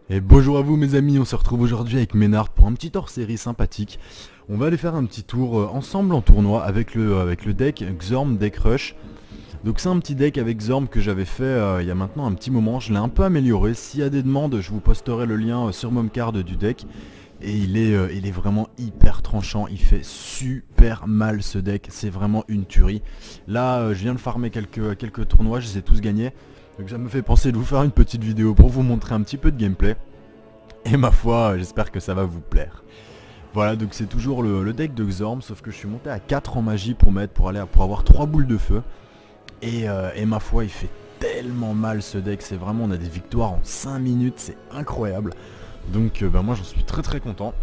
Et bonjour à vous mes amis, on se retrouve aujourd'hui avec Ménard pour un petit hors-série sympathique. On va aller faire un petit tour ensemble en tournoi avec le deck Xorm Deck Rush. Donc c'est un petit deck avec Xorm que j'avais fait il y a maintenant un petit moment, je l'ai un peu amélioré. S'il y a des demandes, je vous posterai le lien sur Momcard du deck. Et il est vraiment hyper tranchant, il fait super mal ce deck, c'est vraiment une tuerie. Là je viens de farmer quelques tournois, je les ai tous gagnés. Donc ça me fait penser de vous faire une petite vidéo pour vous montrer un petit peu de gameplay. Et ma foi, j'espère que ça va vous plaire. Voilà, donc c'est toujours le deck de Xorm, sauf que je suis monté à 4 en magie pour avoir 3 boules de feu. Et ma foi, il fait tellement mal ce deck, c'est vraiment, on a des victoires en 5 minutes, c'est incroyable. Donc moi j'en suis très très content.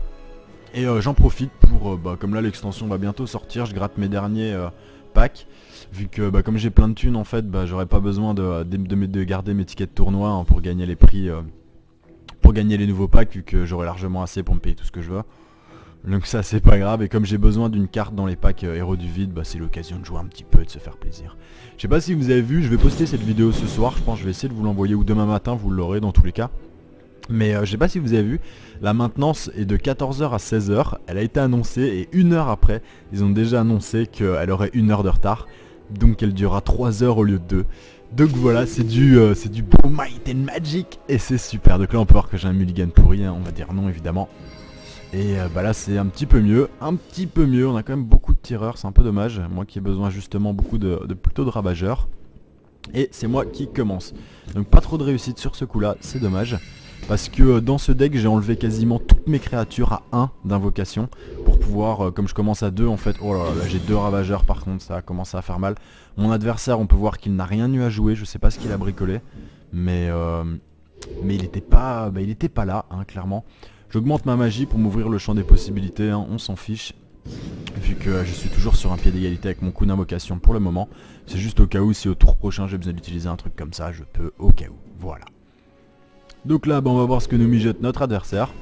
Et j'en profite pour, comme là l'extension va bientôt sortir, je gratte mes derniers packs. Vu que comme j'ai plein de thunes en fait, j'aurais pas besoin de garder mes tickets de tournoi hein, pour gagner les prix, pour gagner les nouveaux packs, vu que j'aurai largement assez pour me payer tout ce que je veux. Donc ça c'est pas grave, et comme j'ai besoin d'une carte dans les packs héros du vide, c'est l'occasion de jouer un petit peu, de se faire plaisir. Je sais pas si vous avez vu, je vais poster cette vidéo ce soir, je pense que je vais essayer de vous l'envoyer ou demain matin, vous l'aurez dans tous les cas. Mais je sais pas si vous avez vu, la maintenance est de 14h à 16h, elle a été annoncée et une heure après, ils ont déjà annoncé qu'elle aurait une heure de retard. Donc elle durera 3 heures au lieu de 2. Donc voilà, c'est du beau Might and Magic et c'est super. Donc là on peut voir que j'ai un mulligan pourri, hein, on va dire non évidemment. Et là c'est un petit peu mieux, on a quand même beaucoup de tireurs, c'est un peu dommage. Moi qui ai besoin justement beaucoup plutôt de ravageurs. Et c'est moi qui commence. Donc pas trop de réussite sur ce coup là, c'est dommage. Parce que dans ce deck j'ai enlevé quasiment toutes mes créatures à 1 d'invocation. Pour pouvoir, comme je commence à 2 en fait, oh là là, j'ai 2 ravageurs par contre, ça a commencé à faire mal. Mon adversaire on peut voir qu'il n'a rien eu à jouer, je sais pas ce qu'il a bricolé. Mais il était pas là, hein, clairement. J'augmente ma magie pour m'ouvrir le champ des possibilités, hein, on s'en fiche. Vu que je suis toujours sur un pied d'égalité avec mon coup d'invocation pour le moment. C'est juste au cas où, si au tour prochain j'ai besoin d'utiliser un truc comme ça, je peux au cas où. Voilà. Donc là, on va voir ce que nous mijote notre adversaire.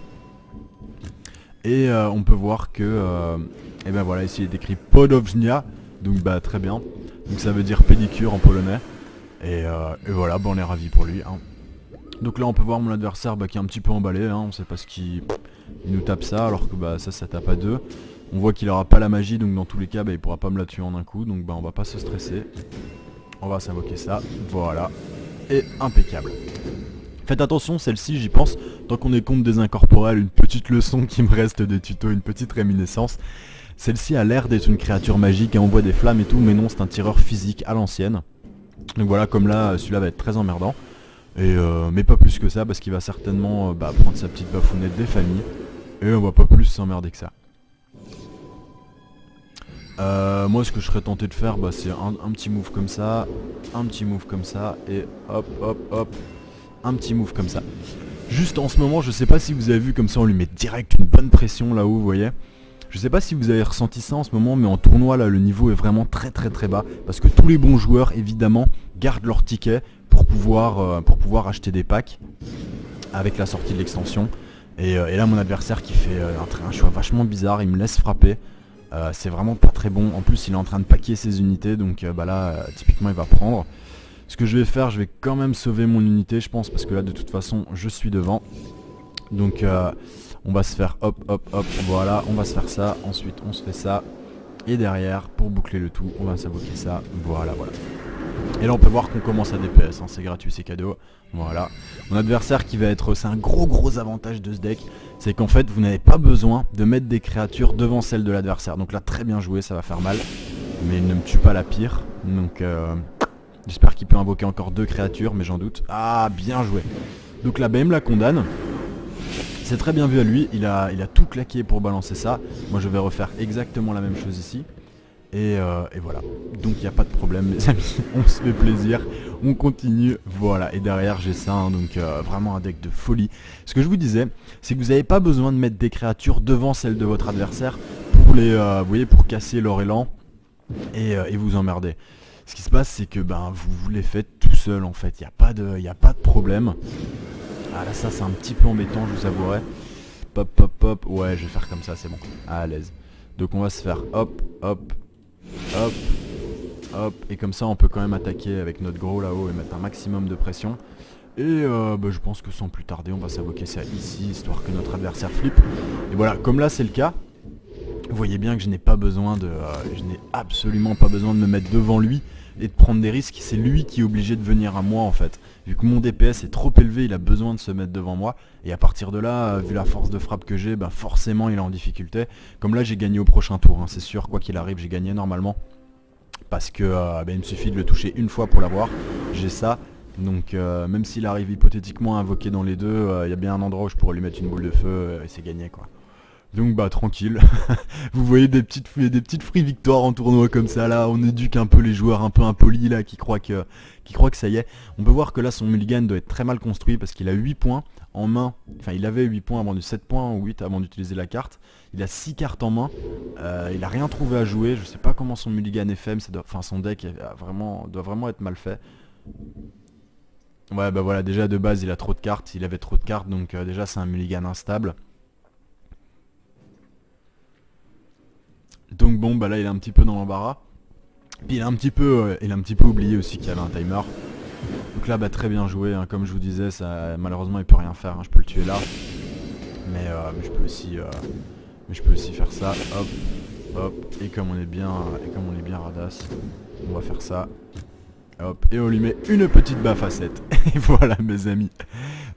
Et on peut voir que... et ben voilà, ici il est écrit Podownia. Donc très bien. Donc ça veut dire pédicure en polonais. Et voilà, on est ravis pour lui. Hein. Donc là on peut voir mon adversaire qui est un petit peu emballé. Hein. On sait pas ce qu'il... Il nous tape ça alors que ça tape à 2. On voit qu'il aura pas la magie, donc dans tous les cas il pourra pas me la tuer en un coup. Donc on va pas se stresser. On va s'invoquer ça. Voilà. Et impeccable. Faites attention, celle-ci j'y pense, tant qu'on est contre des incorporels, une petite leçon qui me reste des tutos, une petite réminiscence. Celle-ci a l'air d'être une créature magique, elle envoie des flammes et tout, mais non, c'est un tireur physique à l'ancienne. Donc voilà, comme là, celui-là va être très emmerdant. Mais pas plus que ça, parce qu'il va certainement prendre sa petite bafounette des familles. Et on va pas plus s'emmerder que ça. Moi ce que je serais tenté de faire, c'est un petit move comme ça, un petit move comme ça, et hop hop hop, un petit move comme ça. Juste en ce moment, je sais pas si vous avez vu, comme ça on lui met direct une bonne pression là-haut, vous voyez. Je sais pas si vous avez ressenti ça en ce moment, mais en tournoi là le niveau est vraiment très très très bas. Parce que tous les bons joueurs évidemment gardent leur ticket pour pouvoir acheter des packs avec la sortie de l'extension. Et là mon adversaire qui fait un choix vachement bizarre, il me laisse frapper. C'est vraiment pas très bon, en plus il est en train de packer ses unités, donc là typiquement il va prendre. Ce que je vais faire, je vais quand même sauver mon unité je pense, parce que là de toute façon je suis devant. Donc on va se faire hop hop hop, voilà, on va se faire ça, ensuite on se fait ça. Et derrière, pour boucler le tout, on va s'invoquer ça, voilà voilà. Et là on peut voir qu'on commence à DPS, hein, c'est gratuit, c'est cadeau. Voilà. Mon adversaire qui va être... C'est un gros avantage de ce deck. C'est qu'en fait vous n'avez pas besoin de mettre des créatures devant celles de l'adversaire. Donc là très bien joué, ça va faire mal. Mais il ne me tue pas la pire. Donc j'espère qu'il peut invoquer encore 2 créatures, mais j'en doute. Ah bien joué. Donc là il me la condamne. C'est très bien vu à lui, il a tout claqué pour balancer ça. Moi je vais refaire exactement la même chose ici. Et voilà, donc il n'y a pas de problème les amis, on se fait plaisir, on continue, voilà, et derrière j'ai ça, hein, donc vraiment un deck de folie. Ce que je vous disais, c'est que vous n'avez pas besoin de mettre des créatures devant celles de votre adversaire pour vous voyez, pour casser leur élan et vous emmerder. Ce qui se passe c'est que vous les faites tout seul en fait, il n'y a pas de problème. Ah là ça c'est un petit peu embêtant, je vous avouerai. Pop pop pop, ouais je vais faire comme ça, c'est bon, à l'aise. Donc on va se faire hop hop hop, hop, et comme ça on peut quand même attaquer avec notre gros là-haut et mettre un maximum de pression. Et je pense que sans plus tarder on va s'invoquer ça ici, histoire que notre adversaire flippe. Et voilà, comme là c'est le cas, vous voyez bien que je n'ai pas besoin de... je n'ai absolument pas besoin de me mettre devant lui et de prendre des risques. C'est lui qui est obligé de venir à moi en fait. Vu que mon DPS est trop élevé, il a besoin de se mettre devant moi. Et à partir de là, vu la force de frappe que j'ai, forcément il est en difficulté. Comme là j'ai gagné au prochain tour, hein, c'est sûr, quoi qu'il arrive j'ai gagné normalement. Parce que il me suffit de le toucher une fois pour l'avoir. J'ai ça. Donc même s'il arrive hypothétiquement à invoquer dans les deux, il y a bien un endroit où je pourrais lui mettre une boule de feu et c'est gagné quoi. Donc tranquille. Vous voyez des petites free victoires en tournoi comme ça là, on éduque un peu les joueurs un peu impolis là qui croient que ça y est. On peut voir que là son mulligan doit être très mal construit parce qu'il a 8 points en main. Enfin il avait 8 points avant du 7 points ou 8 avant d'utiliser la carte. Il a 6 cartes en main. Il a rien trouvé à jouer. Je sais pas comment son mulligan est fait, mais son deck doit vraiment être mal fait. Ouais voilà, déjà de base il a trop de cartes, il avait trop de cartes donc déjà c'est un mulligan instable. Donc bon là il est un petit peu dans l'embarras. Puis il a un petit peu oublié aussi qu'il y avait un timer. Donc là très bien joué, hein, comme je vous disais, ça malheureusement il peut rien faire, hein, je peux le tuer là. Mais je peux aussi faire ça, hop, et comme on est bien radasse, on va faire ça. Hop, et on lui met une petite baffe à 7. Et voilà mes amis.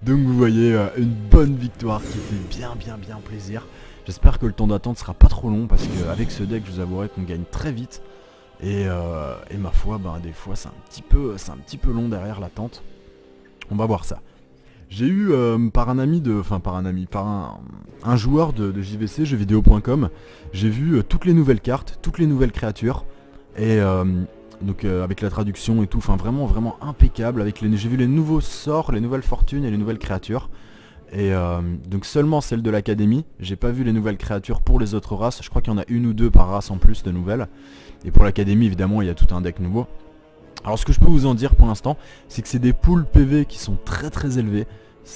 Donc vous voyez une bonne victoire qui fait bien plaisir. J'espère que le temps d'attente sera pas trop long parce qu'avec ce deck je vous avouerai qu'on gagne très vite. Et ma foi des fois c'est un petit peu long derrière l'attente. On va voir ça. J'ai eu par un joueur de JVC, jeuxvideo.com, j'ai vu toutes les nouvelles cartes, toutes les nouvelles créatures. Et donc avec la traduction et tout, vraiment impeccable. J'ai vu les nouveaux sorts, les nouvelles fortunes et les nouvelles créatures. Et donc seulement celle de l'académie, j'ai pas vu les nouvelles créatures pour les autres races, je crois qu'il y en a une ou deux par race en plus de nouvelles. Et pour l'académie évidemment il y a tout un deck nouveau. Alors ce que je peux vous en dire pour l'instant, c'est que c'est des pools PV qui sont très élevés.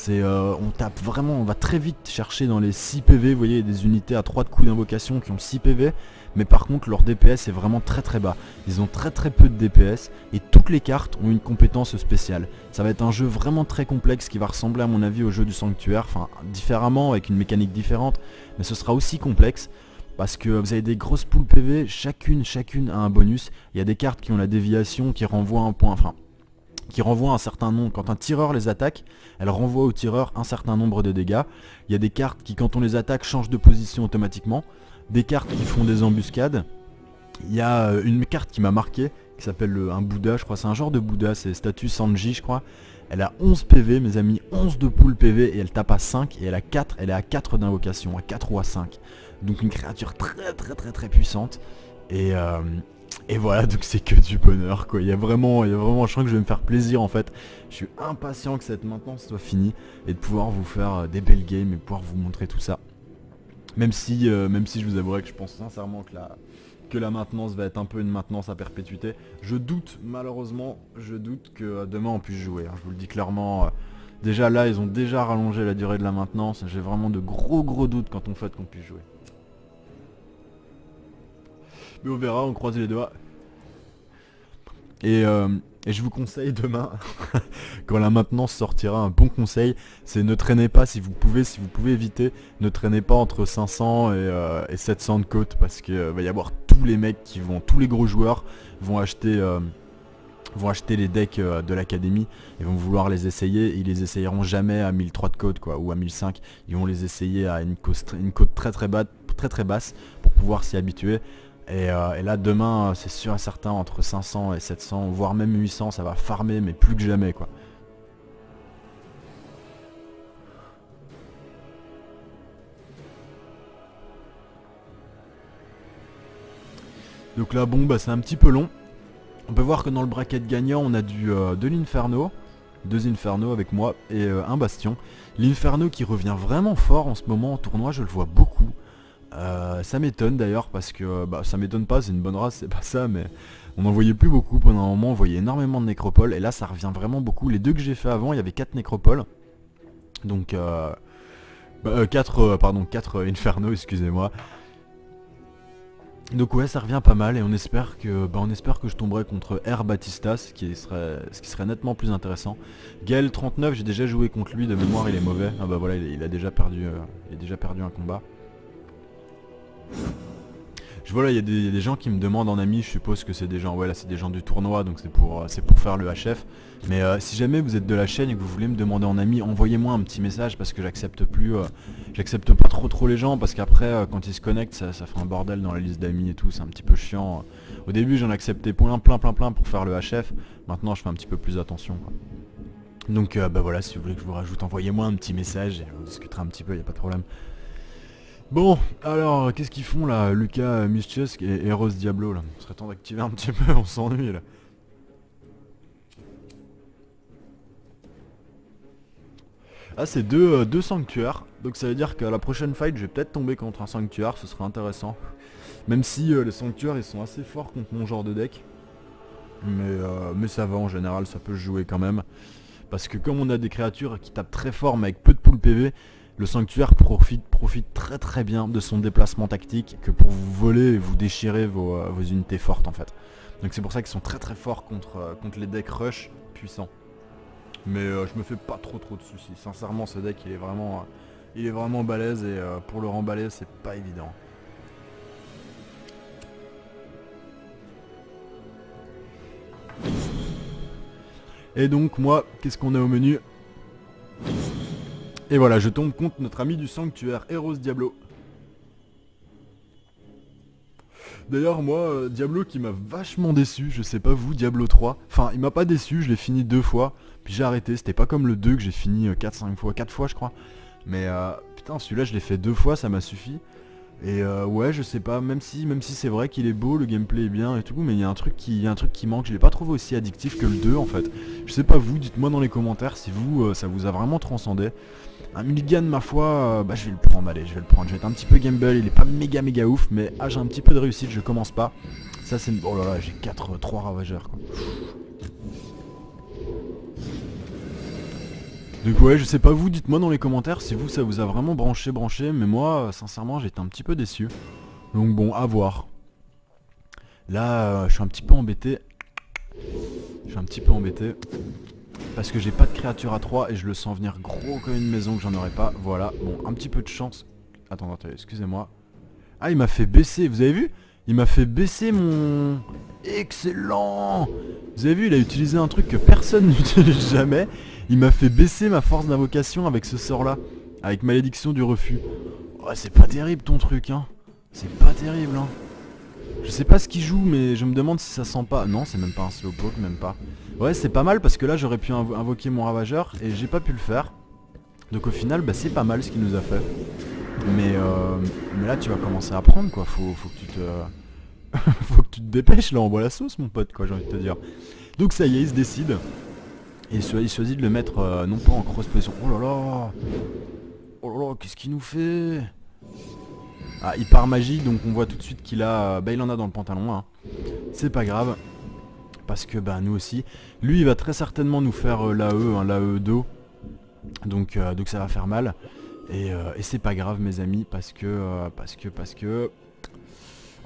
On va très vite chercher dans les 6 PV, vous voyez, des unités à 3 de coups d'invocation qui ont 6 PV, mais par contre leur DPS est vraiment très bas. Ils ont très peu de DPS et toutes les cartes ont une compétence spéciale. Ça va être un jeu vraiment très complexe qui va ressembler à mon avis au jeu du sanctuaire, enfin différemment, avec une mécanique différente, mais ce sera aussi complexe. Parce que vous avez des grosses poules PV, chacune a un bonus. Il y a des cartes qui ont la déviation, qui renvoient un point, qui renvoient un certain nombre. Quand un tireur les attaque, elle renvoie au tireur un certain nombre de dégâts. Il y a des cartes qui, quand on les attaque, changent de position automatiquement. Des cartes qui font des embuscades. Il y a une carte qui m'a marqué, qui s'appelle un Bouddha, je crois. C'est un genre de Bouddha, c'est statue Sanji, je crois. Elle a 11 PV, mes amis, 11 de pool PV, et elle tape à 5, et elle est à 4 d'invocation, à 4 ou à 5. Donc une créature très puissante. Et voilà, donc c'est que du bonheur quoi. Il y a vraiment, je sens que je vais me faire plaisir en fait. Je suis impatient que cette maintenance soit finie et de pouvoir vous faire des belles games et pouvoir vous montrer tout ça. Même si je vous avouerai que je pense sincèrement que la maintenance va être un peu une maintenance à perpétuité. Malheureusement, je doute que demain on puisse jouer, hein. Je vous le dis clairement. Déjà là, ils ont déjà rallongé la durée de la maintenance. J'ai vraiment de gros doutes quant au fait qu'on puisse jouer. Mais on verra, on croise les doigts. Et je vous conseille demain, quand la maintenance sortira, un bon conseil, c'est ne traînez pas si vous pouvez éviter, ne traînez pas entre 500 et 700 de côte parce que va y avoir tous les gros joueurs vont acheter les decks de l'académie et vont vouloir les essayer. Ils les essayeront jamais à 1003 de côte ou à 1005. Ils vont les essayer à une côte très basse pour pouvoir s'y habituer. Et là demain c'est sûr et certain entre 500 et 700 voire même 800 ça va farmer mais plus que jamais quoi. Donc là c'est un petit peu long. On peut voir que dans le bracket gagnant on a de l'Inferno, 2 Inferno avec moi et un Bastion. L'Inferno qui revient vraiment fort en ce moment en tournoi, je le vois beaucoup. Ça m'étonne d'ailleurs parce que ça m'étonne pas, c'est une bonne race, c'est pas ça, mais on n'en voyait plus beaucoup pendant un moment, on voyait énormément de nécropoles et là ça revient vraiment beaucoup. Les deux que j'ai fait avant, il y avait 4 nécropoles, donc 4 Inferno, excusez-moi. Donc ouais, ça revient pas mal et on espère que je tomberai contre R Batista, ce qui serait nettement plus intéressant. Gaël 39, j'ai déjà joué contre lui, de mémoire il est mauvais. Ah bah voilà, il a déjà perdu, il a déjà perdu un combat. Je vois là, il y a des gens qui me demandent en ami, je suppose que c'est des gens, ouais là c'est des gens du tournoi, donc c'est pour faire le HF. Mais si jamais vous êtes de la chaîne et que vous voulez me demander en ami, envoyez-moi un petit message parce que j'accepte pas trop les gens parce qu'après quand ils se connectent ça fait un bordel dans la liste d'amis et tout, c'est un petit peu chiant. Au début j'en acceptais plein pour faire le HF, maintenant je fais un petit peu plus attention quoi. Donc bah voilà, si vous voulez que je vous rajoute, envoyez-moi un petit message et on discutera un petit peu, y a pas de problème. Bon, alors, qu'est-ce qu'ils font là, Lucas Mischiesk et Eros Diablo là? Il serait temps d'activer un petit peu, on s'ennuie là. Ah, c'est deux sanctuaires, donc ça veut dire qu'à la prochaine fight, je vais peut-être tomber contre un sanctuaire, ce serait intéressant. Même si les sanctuaires, ils sont assez forts contre mon genre de deck. Mais ça va, en général, ça peut se jouer quand même. Parce que comme on a des créatures qui tapent très fort mais avec peu de pool PV, le sanctuaire profite très bien de son déplacement tactique que pour vous voler et vous déchirer vos unités fortes en fait. Donc c'est pour ça qu'ils sont très forts contre les decks rush puissants. Mais je me fais pas trop de soucis. Sincèrement ce deck il est vraiment balèze et pour le remballer c'est pas évident. Et donc moi, qu'est-ce qu'on a au menu? Et voilà, je tombe contre notre ami du sanctuaire, Eros Diablo. D'ailleurs moi, Diablo qui m'a vachement déçu, je sais pas vous, Diablo 3. Enfin, il m'a pas déçu, je l'ai fini 2 fois, puis j'ai arrêté, c'était pas comme le 2 que j'ai fini 4 fois je crois. Mais putain, celui-là je l'ai fait 2 fois, ça m'a suffi. Et ouais, je sais pas, même si c'est vrai qu'il est beau, le gameplay est bien et tout, mais il y a un truc qui manque, je l'ai pas trouvé aussi addictif que le 2 en fait. Je sais pas vous, dites-moi dans les commentaires si vous, ça vous a vraiment transcendé. Un mulligan ma foi, bah je vais le prendre, allez, je vais le prendre. Je vais être un petit peu gamble, il est pas méga ouf, mais j'ai un petit peu de réussite, je commence pas. Ça c'est... Oh là là, j'ai 3 ravageurs quoi. Donc ouais, je sais pas vous, dites-moi dans les commentaires si vous ça vous a vraiment branché, mais moi, sincèrement, j'étais un petit peu déçu. Donc bon, à voir. Là, je suis un petit peu embêté. Parce que j'ai pas de créature à 3 et je le sens venir gros comme une maison que j'en aurais pas. Voilà, bon, un petit peu de chance. Attends, excusez-moi. Ah, il m'a fait baisser, vous avez vu? Il m'a fait baisser mon... Excellent! Vous avez vu, il a utilisé un truc que personne n'utilise jamais. Il m'a fait baisser ma force d'invocation avec ce sort-là. Avec malédiction du refus. Ouais, c'est pas terrible ton truc, hein. C'est pas terrible, hein. Je sais pas ce qu'il joue, mais je me demande si ça sent pas... Non, c'est même pas un slowpoke, même pas. Ouais, c'est pas mal parce que là, j'aurais pu invoquer mon ravageur et j'ai pas pu le faire. Donc au final, bah, c'est pas mal ce qu'il nous a fait. Mais là, tu vas commencer à apprendre, quoi. Faut que tu te... faut que tu te dépêches, là, on voit la sauce, mon pote, quoi, j'ai envie de te dire. Donc ça y est, il se décide. Et il choisit de le mettre, non pas en cross position. Oh là là! Oh là là, qu'est-ce qu'il nous fait? Ah, il part magie, donc on voit tout de suite qu'il a... Bah, il en a dans le pantalon, hein. C'est pas grave. Parce que, bah, nous aussi. Lui, il va très certainement nous faire l'AE, hein, l'AE d'eau. Donc ça va faire mal. Et c'est pas grave, mes amis, parce que...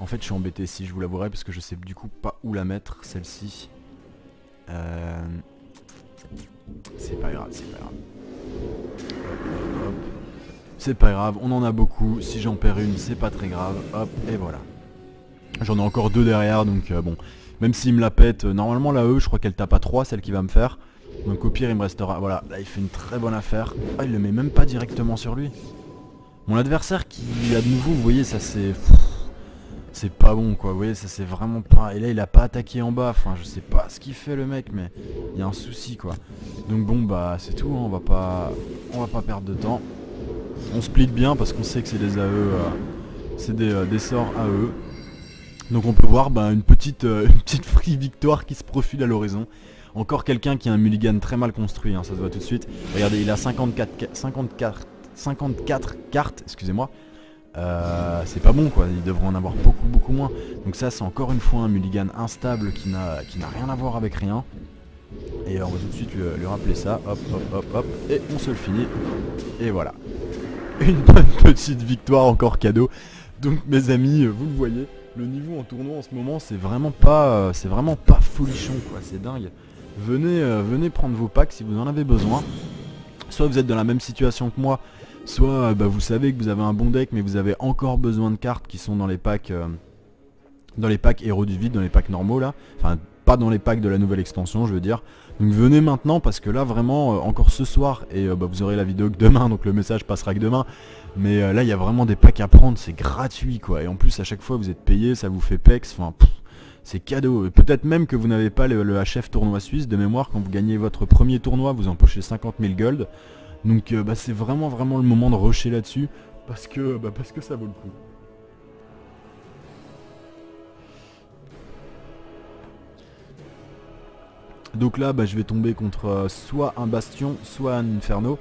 En fait, je suis embêté, si je vous l'avouerai, parce que je sais du coup pas où la mettre, celle-ci. C'est pas grave. Hop. C'est pas grave, on en a beaucoup. Si j'en perds une, c'est pas très grave. Hop, et voilà. J'en ai encore 2 derrière, donc bon. Même s'il me la pète, normalement la E, je crois qu'elle tape à 3, celle qui va me faire. Donc au pire, il me restera... Voilà, là, il fait une très bonne affaire. Ah, il le met même pas directement sur lui. Mon adversaire qui a de nouveau, vous voyez, ça c'est... C'est pas bon quoi, vous voyez, ça c'est vraiment pas... Et là il a pas attaqué en bas, enfin je sais pas ce qu'il fait le mec, mais il y a un souci quoi. Donc bon bah c'est tout, hein. On va pas perdre de temps. On split bien parce qu'on sait que c'est des AE, c'est des sorts AE. Donc on peut voir bah, une petite free victoire qui se profile à l'horizon. Encore quelqu'un qui a un mulligan très mal construit, hein, ça se voit tout de suite. Regardez, il a 54 cartes, excusez-moi. C'est pas bon quoi, il devrait en avoir beaucoup moins. Donc ça c'est encore une fois un mulligan instable qui n'a rien à voir avec rien. Et on va tout de suite lui rappeler ça, hop, et on se le finit. Et voilà. Une bonne petite victoire encore cadeau. Donc mes amis, vous le voyez, Le niveau en tournoi en ce moment, c'est vraiment pas folichon quoi, c'est dingue. Venez prendre vos packs si vous en avez besoin. Soit vous êtes dans la même situation que moi, soit vous savez que vous avez un bon deck mais vous avez encore besoin de cartes qui sont dans les packs héros du vide, dans les packs normaux là. Enfin pas dans les packs de la nouvelle extension je veux dire. Donc venez maintenant parce que là vraiment encore ce soir et vous aurez la vidéo que demain donc le message passera que demain. Mais là il y a vraiment des packs à prendre, c'est gratuit quoi. Et en plus à chaque fois vous êtes payé, ça vous fait pex, enfin c'est cadeau. Et peut-être même que vous n'avez pas le HF tournoi suisse de mémoire, quand vous gagnez votre premier tournoi vous empochez 50 000 gold. Donc c'est vraiment le moment de rusher là-dessus parce que ça vaut le coup. Donc là je vais tomber contre soit un bastion, soit un inferno.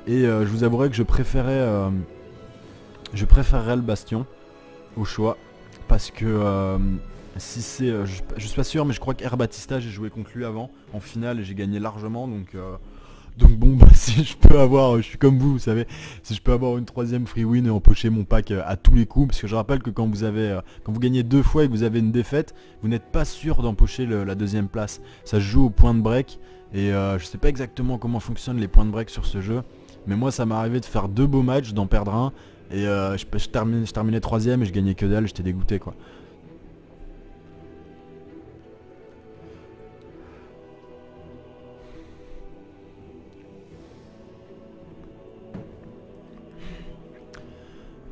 Et je vous avouerai que je préférerais le bastion au choix. Parce que si c'est... je suis pas sûr mais je crois qu'Air Batista j'ai joué contre lui avant en finale et j'ai gagné largement donc bon si je peux avoir, je suis comme vous savez, si je peux avoir une troisième free win et empocher mon pack à tous les coups, parce que je rappelle que quand vous gagnez 2 fois et que vous avez une défaite, vous n'êtes pas sûr d'empocher la deuxième place. Ça se joue au point de break et je sais pas exactement comment fonctionnent les points de break sur ce jeu, mais moi ça m'est arrivé de faire 2 beaux matchs, d'en perdre un et je terminais troisième et je gagnais que dalle, j'étais dégoûté quoi.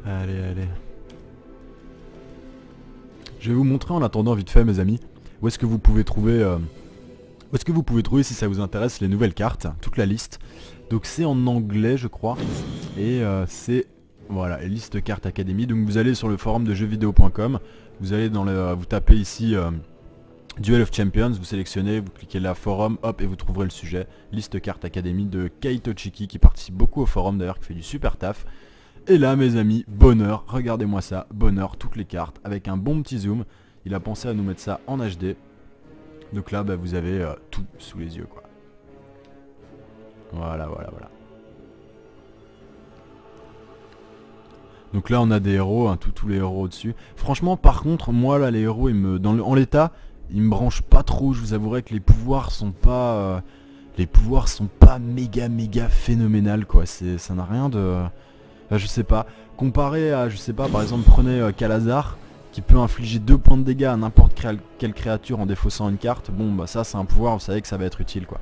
Allez. Je vais vous montrer en attendant vite fait mes amis, où est-ce que vous pouvez trouver si ça vous intéresse les nouvelles cartes, toute la liste. Donc c'est en anglais je crois, et c'est voilà, liste cartes académie. Donc vous allez sur le forum de jeuxvideo.com, vous allez vous tapez ici Duel of Champions, vous sélectionnez, vous cliquez là forum, hop et vous trouverez le sujet, liste cartes académie de Kaito Chiki qui participe beaucoup au forum d'ailleurs, qui fait du super taf. Et là mes amis, bonheur, regardez-moi ça, bonheur, toutes les cartes, avec un bon petit zoom. Il a pensé à nous mettre ça en HD. Donc là vous avez tout sous les yeux quoi. Voilà. Donc là on a des héros, hein, tous les héros au-dessus. Franchement par contre, moi là les héros, en l'état, ils me branchent pas trop. Je vous avouerai que les pouvoirs sont pas méga phénoménal quoi. Ça n'a rien de... je sais pas, comparé à, je sais pas, par exemple prenez Kalazar qui peut infliger 2 points de dégâts à n'importe quelle créature en défaussant une carte. Bon ça c'est un pouvoir, vous savez que ça va être utile quoi.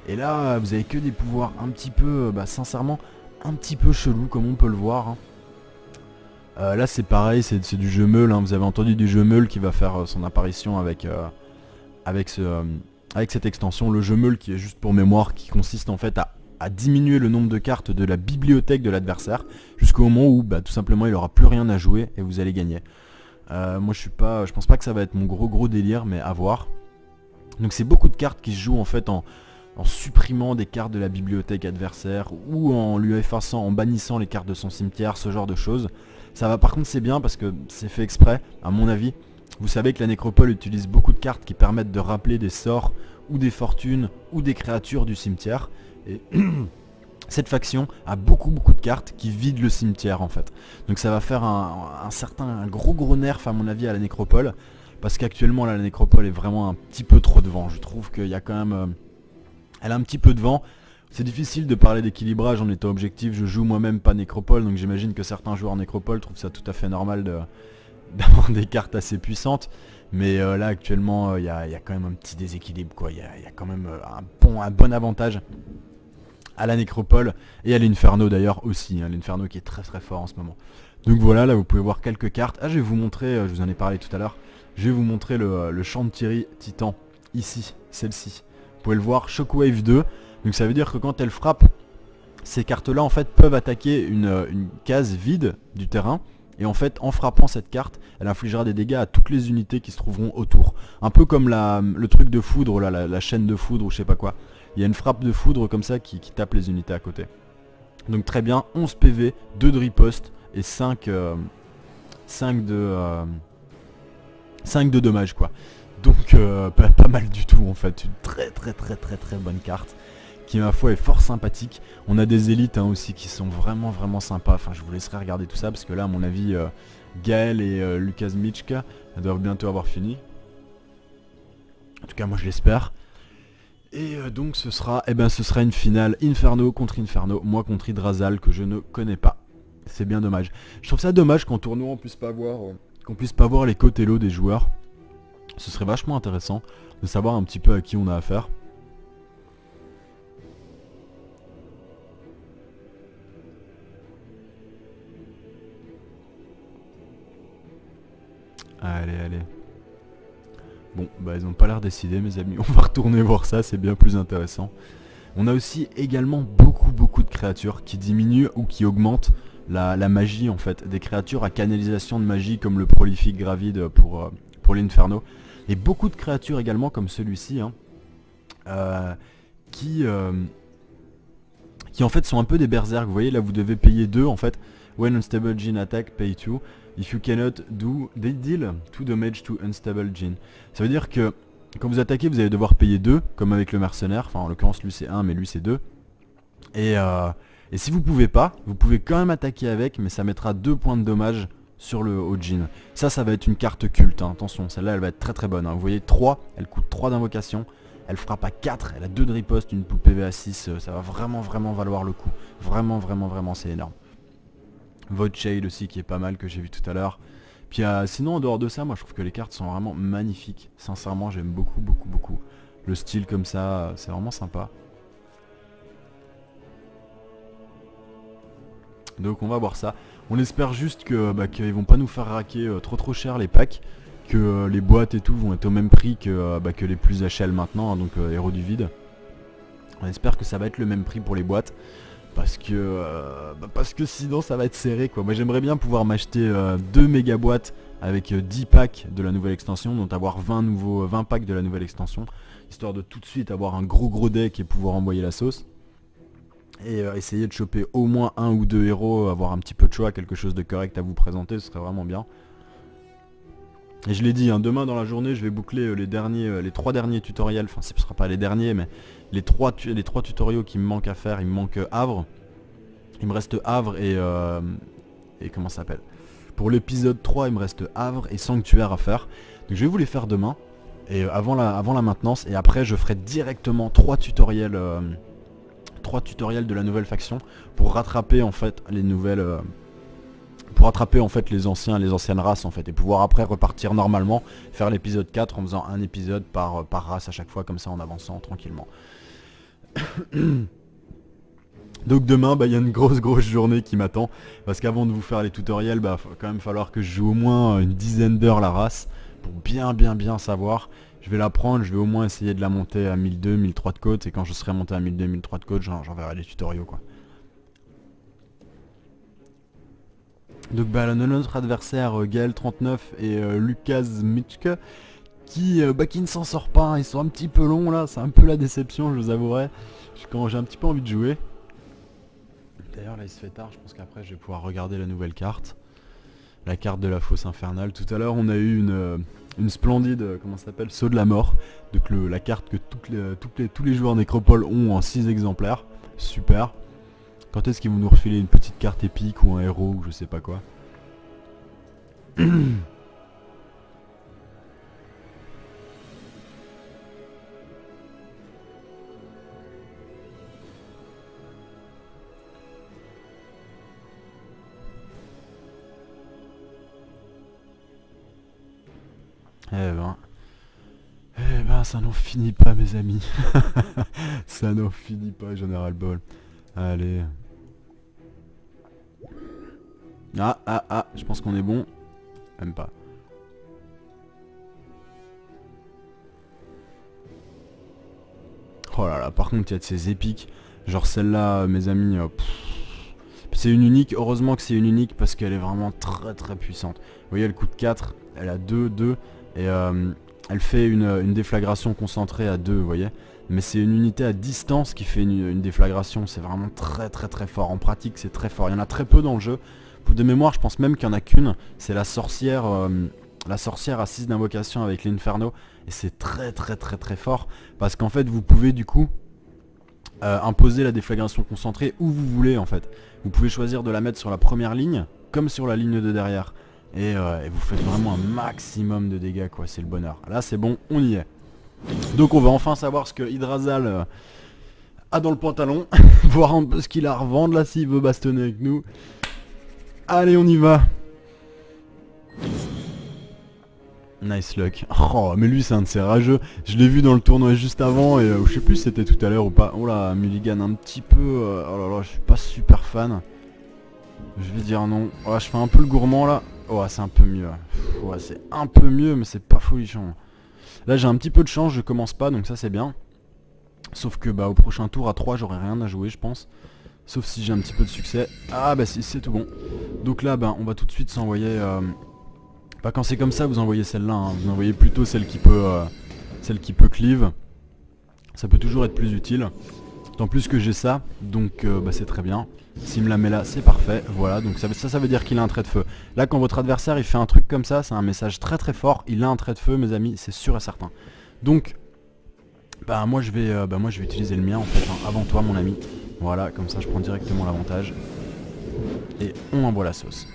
Et là vous avez que des pouvoirs un petit peu, sincèrement un petit peu chelou comme on peut le voir hein. Là c'est pareil, c'est du jeu meule hein. Vous avez entendu du jeu meule qui va faire son apparition avec cette extension. Le jeu meule qui est juste pour mémoire, qui consiste en fait à diminuer le nombre de cartes de la bibliothèque de l'adversaire jusqu'au moment où tout simplement il aura plus rien à jouer et vous allez gagner. Moi je pense pas que ça va être mon gros délire, mais à voir. Donc c'est beaucoup de cartes qui se jouent en fait en supprimant des cartes de la bibliothèque adversaire ou en lui effaçant, en bannissant les cartes de son cimetière, ce genre de choses. Ça va, par contre c'est bien parce que c'est fait exprès à mon avis. Vous savez que la nécropole utilise beaucoup de cartes qui permettent de rappeler des sorts ou des fortunes ou des créatures du cimetière. Et cette faction a beaucoup de cartes qui vident le cimetière en fait. Donc ça va faire un gros nerf à mon avis à la nécropole. Parce qu'actuellement la nécropole est vraiment un petit peu trop devant. Je trouve qu'il y a quand même... elle a un petit peu de vent. C'est difficile de parler d'équilibrage en étant objectif. Je joue moi-même pas nécropole, donc j'imagine que certains joueurs nécropole trouvent ça tout à fait normal d'avoir des cartes assez puissantes. Mais là actuellement il y a quand même un petit déséquilibre quoi. Il y a quand même un bon avantage à la nécropole et à l'inferno d'ailleurs aussi, hein, l'inferno qui est très fort en ce moment. Donc voilà, là vous pouvez voir quelques cartes. Je vais vous montrer, je vous en ai parlé tout à l'heure, je vais vous montrer le Chantilly Titan, ici, celle-ci. Vous pouvez le voir, Shockwave 2, donc ça veut dire que quand elle frappe, ces cartes là en fait peuvent attaquer une case vide du terrain. Et en fait, en frappant cette carte, elle infligera des dégâts à toutes les unités qui se trouveront autour. Un peu comme le truc de foudre, là, la chaîne de foudre ou je sais pas quoi. Il y a une frappe de foudre comme ça qui tape les unités à côté. Donc très bien, 11 PV, 2 de riposte et 5 de dommages quoi. Donc pas mal du tout en fait, une très bonne carte qui ma foi est fort sympathique. On a des élites hein, aussi qui sont vraiment vraiment sympas. Enfin je vous laisserai regarder tout ça parce que là à mon avis Gaël et Lucas Michka doivent bientôt avoir fini. En tout cas moi je l'espère. Et donc ce sera une finale Inferno contre Inferno, moi contre Hydrasal que je ne connais pas. C'est bien dommage. Je trouve ça dommage qu'en tournoi on puisse pas voir qu'on puisse pas voir les côtés low des joueurs. Ce serait vachement intéressant de savoir un petit peu à qui on a affaire. Allez, allez. Bon, bah ils ont pas l'air décidés mes amis. On va retourner voir ça, c'est bien plus intéressant. On a aussi également beaucoup de créatures qui diminuent ou qui augmentent la magie en fait. Des créatures à canalisation de magie comme le prolifique gravide pour l'Inferno. Et beaucoup de créatures également comme celui-ci hein, qui en fait sont un peu des berserk. Vous voyez là vous devez payer 2 en fait. When unstable Djinn attack, pay 2. If you cannot do, they deal 2 damage to unstable Djinn. Ça veut dire que quand vous attaquez vous allez devoir payer 2 comme avec le mercenaire. Enfin en l'occurrence lui c'est 1 mais lui c'est 2. Et si vous pouvez pas, vous pouvez quand même attaquer avec mais ça mettra 2 points de dommage sur le Djinn. Ça va être une carte culte, hein. Attention, celle-là elle va être très bonne. Hein. Vous voyez 3, elle coûte 3 d'invocation, elle frappe à 4, elle a 2 de riposte, une poupe PV à 6, ça va vraiment valoir le coup. Vraiment c'est énorme. Void Shade aussi qui est pas mal que j'ai vu tout à l'heure. Puis sinon en dehors de ça, moi je trouve que les cartes sont vraiment magnifiques. Sincèrement j'aime beaucoup. Le style comme ça, c'est vraiment sympa. Donc on va voir ça. On espère juste que qu'ils vont pas nous faire raquer trop cher les packs. Que les boîtes et tout vont être au même prix que les plus HL maintenant, hein, donc héros du vide. On espère que ça va être le même prix pour les boîtes. Parce que sinon ça va être serré quoi. Moi j'aimerais bien pouvoir m'acheter 2 méga boîtes avec 10 packs de la nouvelle extension. Donc avoir 20 packs de la nouvelle extension. Histoire de tout de suite avoir un gros deck et pouvoir envoyer la sauce. Et essayer de choper au moins 1 ou 2 héros, avoir un petit peu de choix, quelque chose de correct à vous présenter, ce serait vraiment bien. Et je l'ai dit, hein, demain dans la journée je vais boucler les 3 derniers tutoriels, enfin ce ne sera pas les derniers mais les 3 tutoriaux qui me manquent à faire. Il me manque Havre, il me reste Havre et comment ça s'appelle. Pour l'épisode 3 il me reste Havre et Sanctuaire à faire. Donc je vais vous les faire demain, et avant la maintenance, et après je ferai directement 3 tutoriels de la nouvelle faction pour rattraper en fait les nouvelles les anciennes races en fait, et pouvoir après repartir normalement, faire l'épisode 4 en faisant un épisode par race à chaque fois, comme ça en avançant tranquillement. Donc demain il y a une grosse journée qui m'attend, parce qu'avant de vous faire les tutoriels va quand même falloir que je joue au moins une dizaine d'heures la race pour bien savoir. Je vais la prendre, je vais au moins essayer de la monter à 1002, 1003 de côte, et quand je serai monté à 1002, 1003 de côte, j'enverrai les tutoriaux quoi. Donc notre adversaire Gaël 39 et Lucas Michka qui ne s'en sort pas, hein. Ils sont un petit peu longs là, c'est un peu la déception, je vous avouerai. Quand j'ai un petit peu envie de jouer. D'ailleurs là il se fait tard, je pense qu'après je vais pouvoir regarder la nouvelle carte. La carte de la fosse infernale. Tout à l'heure on a eu une splendide, comment ça s'appelle, saut de la mort. Donc la carte que tous les joueurs nécropole ont en 6 exemplaires. Super. Quand est-ce qu'ils vont nous refiler une petite carte épique ou un héros ou je sais pas quoi. Eh ben ça n'en finit pas mes amis. Ça n'en finit pas, j'en ai ras le bol. Allez. Je pense qu'on est bon. Même pas. Oh là là, par contre il y a de ces épiques. Genre celle-là, mes amis, c'est une unique. Heureusement que c'est une unique parce qu'elle est vraiment très puissante. Vous voyez, elle coûte 4, elle a 2, et elle fait une déflagration concentrée à 2, vous voyez. Mais c'est une unité à distance qui fait une déflagration, c'est vraiment très fort. En pratique c'est très fort, il y en a très peu dans le jeu. Pour de mémoire, je pense même qu'il n'y en a qu'une, c'est la sorcière à 6 d'invocation avec l'Inferno. Et c'est très fort, parce qu'en fait vous pouvez du coup imposer la déflagration concentrée où vous voulez en fait. Vous pouvez choisir de la mettre sur la première ligne comme sur la ligne de derrière. Et vous faites vraiment un maximum de dégâts quoi, c'est le bonheur. Là c'est bon, on y est. Donc on va enfin savoir ce que Hydrasal a dans le pantalon. Voir un peu ce qu'il a à revendre là s'il veut bastonner avec nous. Allez on y va. Nice luck. Oh mais lui c'est un de ces rageux. Je l'ai vu dans le tournoi juste avant et je sais plus si c'était tout à l'heure ou pas. Oh là Mulligan un petit peu. Oh là là je suis pas super fan. Je vais dire non. Oh, je fais un peu le gourmand là. Oh c'est un peu mieux. Ouais c'est un peu mieux mais c'est pas folichon. Là j'ai un petit peu de chance, je commence pas donc ça c'est bien. Sauf que bah au prochain tour à 3 j'aurai rien à jouer je pense. Sauf si j'ai un petit peu de succès. Ah bah si c'est tout bon. Donc là bah on va tout de suite s'envoyer... Bah quand c'est comme ça vous envoyez celle-là, hein. Vous envoyez plutôt celle qui peut cleave. Ça peut toujours être plus utile. Tant plus que j'ai ça, donc bah c'est très bien. S'il me la met là, c'est parfait. Voilà, donc ça veut dire qu'il a un trait de feu. Là quand votre adversaire il fait un truc comme ça, c'est un message très très fort. Il a un trait de feu mes amis, c'est sûr et certain. Donc bah moi je vais utiliser le mien en fait, hein, avant toi mon ami. Voilà, comme ça je prends directement l'avantage. Et on envoie la sauce.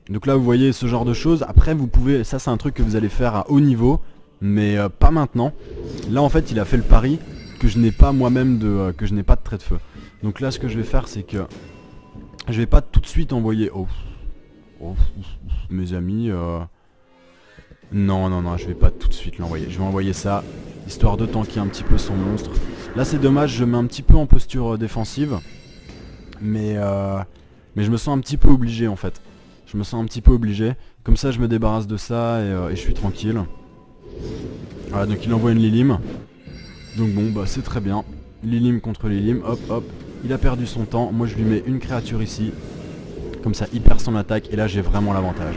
Donc là vous voyez ce genre de choses. Après vous pouvez, ça c'est un truc que vous allez faire à haut niveau, mais pas maintenant. Là en fait il a fait le pari que je n'ai pas moi-même que je n'ai pas de trait de feu. Donc là ce que je vais faire c'est que je vais pas tout de suite envoyer... mes amis... Non, je vais pas tout de suite l'envoyer. Je vais envoyer ça, histoire de tanker un petit peu son monstre. Là c'est dommage, je mets un petit peu en posture défensive. Mais je me sens un petit peu obligé en fait. Je me sens un petit peu obligé. Comme ça je me débarrasse de ça et je suis tranquille. Voilà donc il envoie une Lilim. Donc bon bah c'est très bien. Lilim contre Lilim, hop hop. Il a perdu son temps, moi je lui mets une créature ici. Comme ça il perd son attaque et là j'ai vraiment l'avantage.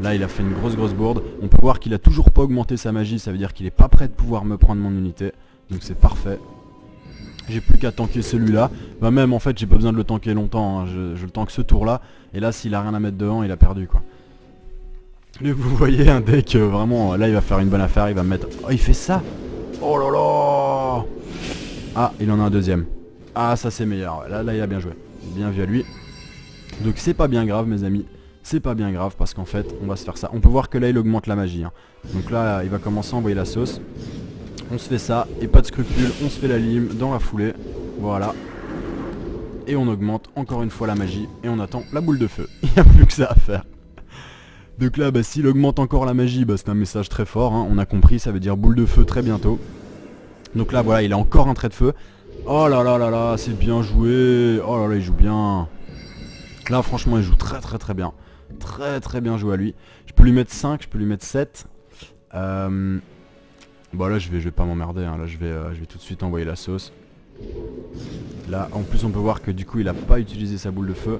Là il a fait une grosse bourde. On peut voir qu'il a toujours pas augmenté sa magie, ça veut dire qu'il est pas prêt de pouvoir me prendre mon unité. Donc c'est parfait. J'ai plus qu'à tanker celui-là. Bah même en fait j'ai pas besoin de le tanker longtemps, hein. Je le tank ce tour là. Et là s'il a rien à mettre devant il a perdu quoi. Et vous voyez un deck vraiment, là il va faire une bonne affaire, il va me mettre... Oh il fait ça. Oh là là. Ah il en a un deuxième. Ah ça c'est meilleur, là il a bien joué. Bien vu à lui. Donc c'est pas bien grave mes amis. C'est pas bien grave parce qu'en fait on va se faire ça. On peut voir que là il augmente la magie, hein. Donc là il va commencer à envoyer la sauce. On se fait ça et pas de scrupule, on se fait la lime dans la foulée. Voilà. Et on augmente encore une fois la magie et on attend la boule de feu. Il n'y a plus que ça à faire. Donc là bah, s'il augmente encore la magie, bah, c'est un message très fort, hein. On a compris, ça veut dire boule de feu très bientôt. Donc là voilà, il a encore un trait de feu. Oh là là là là, c'est bien joué. Oh là là, il joue bien. Là franchement il joue très bien. Très bien joué à lui. Je peux lui mettre 5, je peux lui mettre 7. Bon là je vais pas m'emmerder, hein. Là je vais tout de suite envoyer la sauce. Là en plus on peut voir que du coup il a pas utilisé sa boule de feu.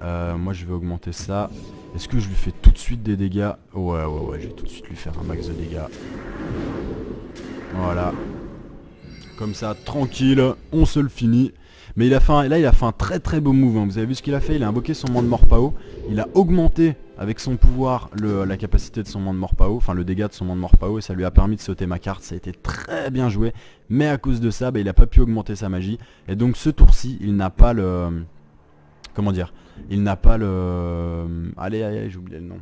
Moi je vais augmenter ça. Est-ce que je lui fais tout de suite des dégâts? Ouais je vais tout de suite lui faire un max de dégâts. Voilà. Comme ça tranquille, on se le finit. Mais il a fait un très beau move, hein. Vous avez vu ce qu'il a fait? Il a invoqué son Monde Morpao. Il a augmenté avec son pouvoir la capacité de son Monde Morpao, enfin le dégât de son Monde Morpao, et ça lui a permis de sauter ma carte. Ça a été très bien joué. Mais à cause de ça, bah, il n'a pas pu augmenter sa magie. Et donc ce tour-ci, il n'a pas le... Comment dire? Il n'a pas le... Allez, j'ai oublié le nom.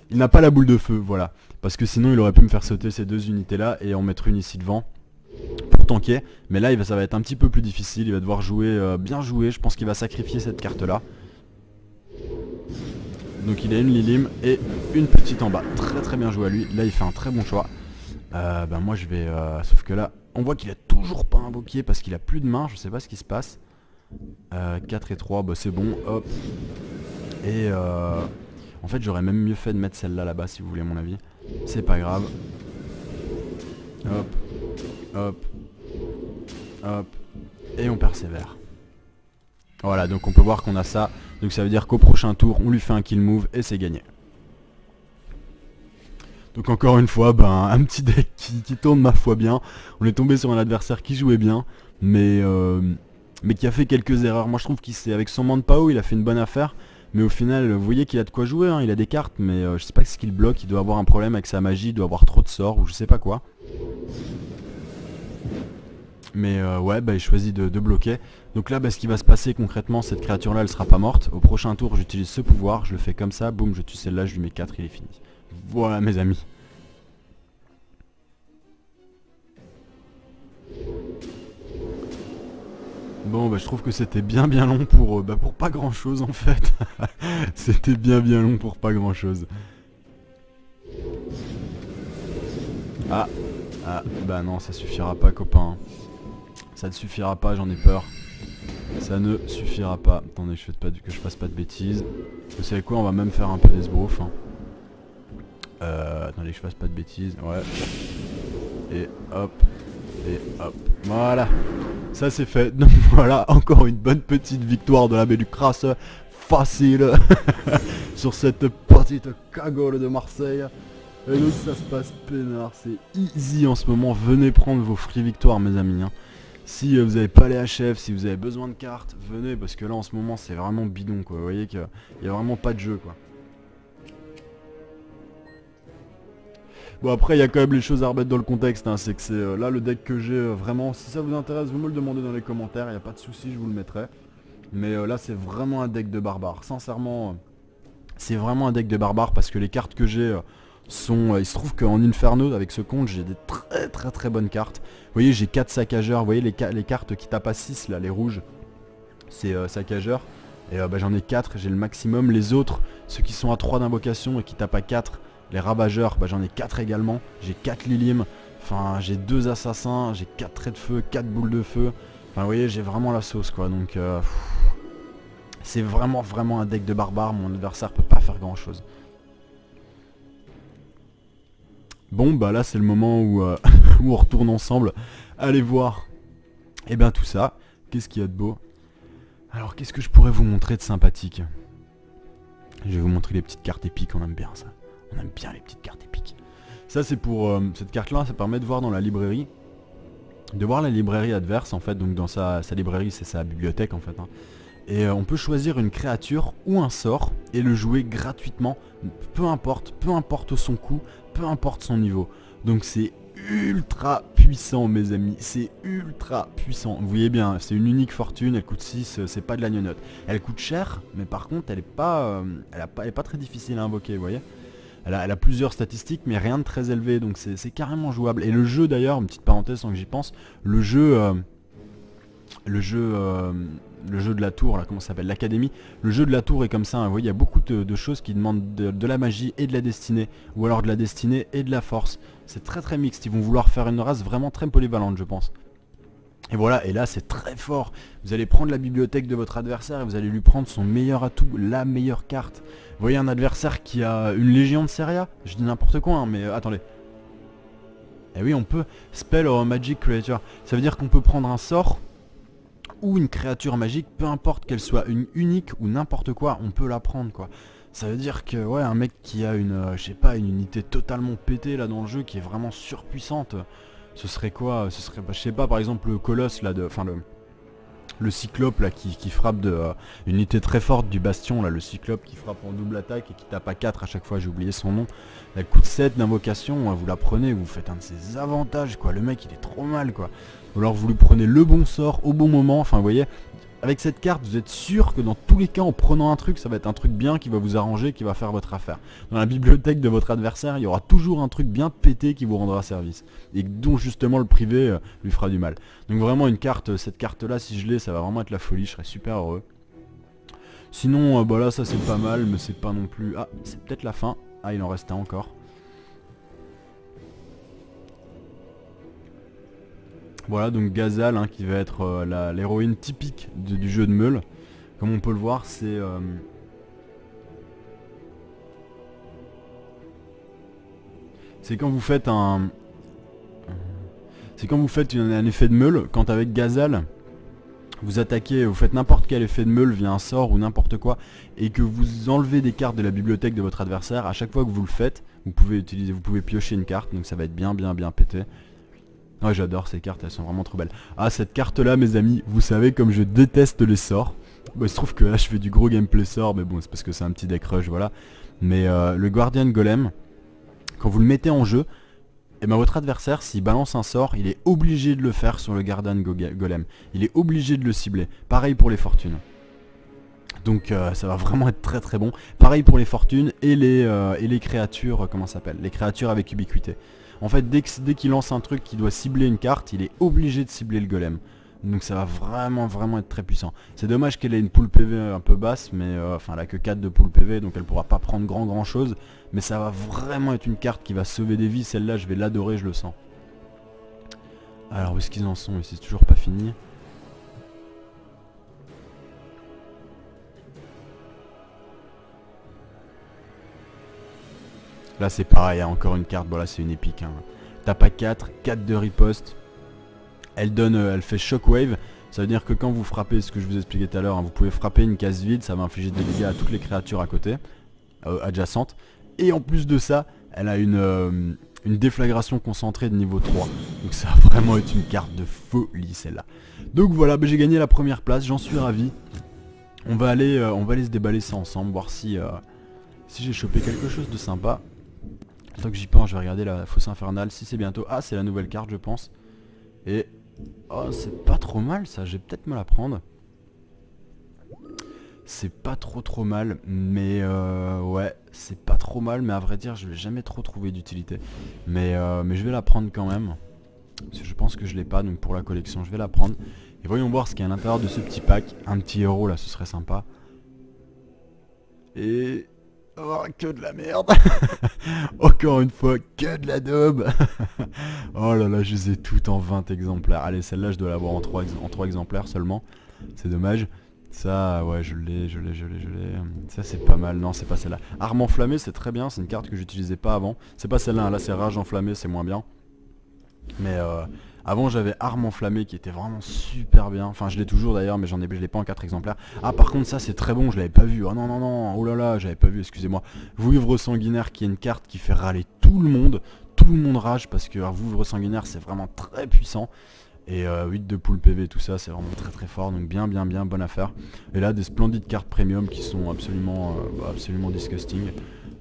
Il n'a pas la boule de feu, voilà. Parce que sinon il aurait pu me faire sauter ces deux unités là et en mettre une ici devant. Pour tanker, mais là ça va être un petit peu plus difficile, il va devoir jouer, bien jouer, je pense qu'il va sacrifier cette carte là. Donc il a une Lilim et une petite en bas, très bien joué à lui, là il fait un très bon choix. Ben moi je vais, sauf que là, on voit qu'il a toujours pas invoqué parce qu'il a plus de main, je sais pas ce qui se passe. 4 et 3, bah c'est bon, hop. Et en fait j'aurais même mieux fait de mettre celle-là là-bas si vous voulez mon avis. C'est pas grave. Hop. Hop, hop, et on persévère. Voilà, donc on peut voir qu'on a ça. Donc ça veut dire qu'au prochain tour, on lui fait un kill move et c'est gagné. Donc encore une fois, ben, un petit deck qui tourne ma foi bien. On est tombé sur un adversaire qui jouait bien, mais qui a fait quelques erreurs. Moi je trouve qu'avec son Monde Pao, il a fait une bonne affaire. Mais au final, vous voyez qu'il a de quoi jouer, hein. Il a des cartes, mais je sais pas ce qu'il bloque. Il doit avoir un problème avec sa magie, il doit avoir trop de sorts ou je sais pas quoi. Mais ouais, bah il choisit de bloquer. Donc là, bah, ce qui va se passer concrètement, cette créature là elle sera pas morte. Au prochain tour j'utilise ce pouvoir, je le fais comme ça, boum, je tue celle-là, je lui mets 4, il est fini. Voilà mes amis. Bon bah je trouve que c'était bien long pour pas grand chose en fait. C'était bien long pour pas grand chose. Ah, bah non ça suffira pas copain. Ça ne suffira pas, j'en ai peur. Ça ne suffira pas. Attendez, que je fasse pas de bêtises. Vous savez quoi, on va même faire un peu d'esbrouf. Hein. Attendez que je fasse pas de bêtises. Ouais. Et hop. Et hop. Voilà. Ça c'est fait. Donc voilà, encore une bonne petite victoire de la Bellucrasse. Facile. Sur cette petite cagole de Marseille. Et donc ça se passe peinard. C'est easy en ce moment. Venez prendre vos free victoires mes amis. Hein. Si vous n'avez pas les HF, si vous avez besoin de cartes, venez parce que là en ce moment c'est vraiment bidon quoi. Vous voyez qu'il n'y a vraiment pas de jeu quoi. Bon après il y a quand même les choses à remettre dans le contexte, hein. C'est que c'est là le deck que j'ai vraiment. Si ça vous intéresse, vous me le demandez dans les commentaires, il n'y a pas de souci, je vous le mettrai. Mais là c'est vraiment un deck de barbare. Sincèrement, c'est vraiment un deck de barbare parce que les cartes que j'ai sont... il se trouve qu'en Inferno avec ce compte j'ai des très bonnes cartes. Vous voyez j'ai 4 saccageurs, vous voyez les cartes qui tapent à 6 là, les rouges, c'est saccageurs. Et bah, j'en ai 4, j'ai le maximum. Les autres, ceux qui sont à 3 d'invocation et qui tapent à 4, les ravageurs, bah, j'en ai 4 également. J'ai 4 Lilim, enfin j'ai 2 assassins, j'ai 4 traits de feu, 4 boules de feu. Enfin vous voyez j'ai vraiment la sauce quoi, donc c'est vraiment un deck de barbare, mon adversaire peut pas faire grand chose. Bon bah là c'est le moment où, où on retourne ensemble. Allez voir et bien tout ça. Qu'est-ce qu'il y a de beau? Alors qu'est-ce que je pourrais vous montrer de sympathique? Je vais vous montrer les petites cartes épiques, on aime bien ça. On aime bien les petites cartes épiques. Ça c'est pour cette carte là, ça permet de voir dans la librairie. De voir la librairie adverse en fait, donc dans sa librairie c'est sa bibliothèque en fait. Hein. Et on peut choisir une créature ou un sort et le jouer gratuitement, peu importe son coût, peu importe son niveau. Donc c'est ultra puissant mes amis, c'est ultra puissant. Vous voyez bien, c'est une unique fortune, elle coûte 6, c'est pas de la gnognotte. Elle coûte cher, mais par contre elle est pas, elle est pas très difficile à invoquer, vous voyez. Elle a plusieurs statistiques mais rien de très élevé, donc c'est carrément jouable. Et le jeu d'ailleurs, une petite parenthèse sans que j'y pense, le jeu de la tour, là, comment ça s'appelle, l'académie, le jeu de la tour est comme ça, hein, vous voyez, il y a beaucoup de choses qui demandent de la magie et de la destinée, ou alors de la destinée et de la force. C'est très mixte, ils vont vouloir faire une race vraiment très polyvalente je pense. Et voilà, et là c'est très fort. Vous allez prendre la bibliothèque de votre adversaire et vous allez lui prendre son meilleur atout, la meilleure carte. Vous voyez un adversaire qui a une légion de Seria, je dis n'importe quoi, hein, mais attendez. Eh oui, on peut spell or magic creature. Ça veut dire qu'on peut prendre un sort ou une créature magique, peu importe qu'elle soit une unique ou n'importe quoi, on peut la prendre quoi. Ça veut dire que ouais, un mec qui a une, je sais pas, une unité totalement pétée là dans le jeu, qui est vraiment surpuissante, ce serait quoi? Ce serait, bah, je sais pas, par exemple le colosse là, enfin le cyclope là qui frappe de une unité très forte du bastion là, le cyclope qui frappe en double attaque et qui tape à 4 à chaque fois, j'ai oublié son nom. Elle coûte 7 d'invocation, vous la prenez, vous faites un de ses avantages quoi, le mec il est trop mal quoi. Ou alors vous lui prenez le bon sort au bon moment, enfin vous voyez, avec cette carte vous êtes sûr que dans tous les cas en prenant un truc, ça va être un truc bien qui va vous arranger, qui va faire votre affaire. Dans la bibliothèque de votre adversaire, il y aura toujours un truc bien pété qui vous rendra service. Et dont justement le privé lui fera du mal. Donc vraiment une carte, cette carte là si je l'ai, ça va vraiment être la folie, je serais super heureux. Sinon bah là ça c'est pas mal, mais c'est pas non plus... Ah c'est peut-être la fin, ah il en reste un encore. Voilà donc Gazal hein, qui va être l'héroïne typique du jeu de meule. Comme on peut le voir c'est quand vous faites un... C'est quand vous faites un effet de meule, quand avec Gazal vous attaquez, vous faites n'importe quel effet de meule via un sort ou n'importe quoi, et que vous enlevez des cartes de la bibliothèque de votre adversaire, à chaque fois que vous le faites, vous pouvez piocher une carte, donc ça va être bien pété. Ouais j'adore ces cartes, elles sont vraiment trop belles. Ah cette carte là mes amis, vous savez comme je déteste les sorts. Bon il se trouve que là je fais du gros gameplay sort, mais bon c'est parce que c'est un petit deck rush voilà. Mais le Guardian Golem, quand vous le mettez en jeu, Et ben votre adversaire, s'il balance un sort, il est obligé de le faire sur le Garden Golem. Il est obligé de le cibler. Pareil pour les fortunes. Donc ça va vraiment être très très bon. Pareil pour les fortunes et les créatures, comment ça s'appelle? Les créatures avec ubiquité. En fait, dès qu'il lance un truc qui doit cibler une carte, il est obligé de cibler le golem. Donc ça va vraiment être très puissant. C'est dommage qu'elle ait une pool PV un peu basse, mais enfin elle a que 4 de pool PV, donc elle pourra pas prendre grand chose. Mais ça va vraiment être une carte qui va sauver des vies. Celle-là, je vais l'adorer, je le sens. Alors où est-ce qu'ils en sont? C'est toujours pas fini. Là c'est pareil, hein, encore une carte, bon là c'est une épique. Hein. Tape à 4, 4 de riposte. Elle fait shockwave. Ça veut dire que quand vous frappez, ce que je vous expliquais tout à l'heure, hein, vous pouvez frapper une case vide, ça va infliger des dégâts à toutes les créatures à côté, adjacentes. Et en plus de ça, elle a une déflagration concentrée de niveau 3. Donc ça va vraiment être une carte de folie celle-là. Donc voilà, j'ai gagné la première place, j'en suis ravi. On va aller se déballer ça ensemble, voir si j'ai chopé quelque chose de sympa. Tant que j'y pense, je vais regarder la fosse infernale, si c'est bientôt... Ah, c'est la nouvelle carte je pense. Et... Oh, c'est pas trop mal ça, je vais peut-être me la prendre. C'est pas trop mal, mais ouais, c'est pas trop mal, mais à vrai dire, je vais jamais trop trouver d'utilité. Mais je vais la prendre quand même. Parce que je pense que je l'ai pas, donc pour la collection, je vais la prendre. Et voyons voir ce qu'il y a à l'intérieur de ce petit pack. Un petit héros là, ce serait sympa. Et... Oh, que de la merde. Encore une fois, que de la daube. Oh là là, je les ai toutes en 20 exemplaires. Allez, celle-là, je dois l'avoir en 3 exemplaires seulement. C'est dommage. Ça, ouais, je l'ai. Ça, c'est pas mal. Non, c'est pas celle-là. Arme enflammée, c'est très bien. C'est une carte que j'utilisais pas avant. C'est pas celle-là, hein. Là, c'est rage enflammée, c'est moins bien. Mais avant j'avais arme enflammée qui était vraiment super bien. Enfin je l'ai toujours d'ailleurs, mais je l'ai pas en 4 exemplaires. Ah par contre ça c'est très bon, je l'avais pas vu. Oh non, oh là là, j'avais pas vu, excusez-moi. Vouivre sanguinaire qui est une carte qui fait râler tout le monde. Tout le monde rage parce que Vouivre sanguinaire c'est vraiment très puissant. Et 8 de pool PV tout ça c'est vraiment très fort. Donc bien, bonne affaire. Et là des splendides cartes premium qui sont absolument disgusting.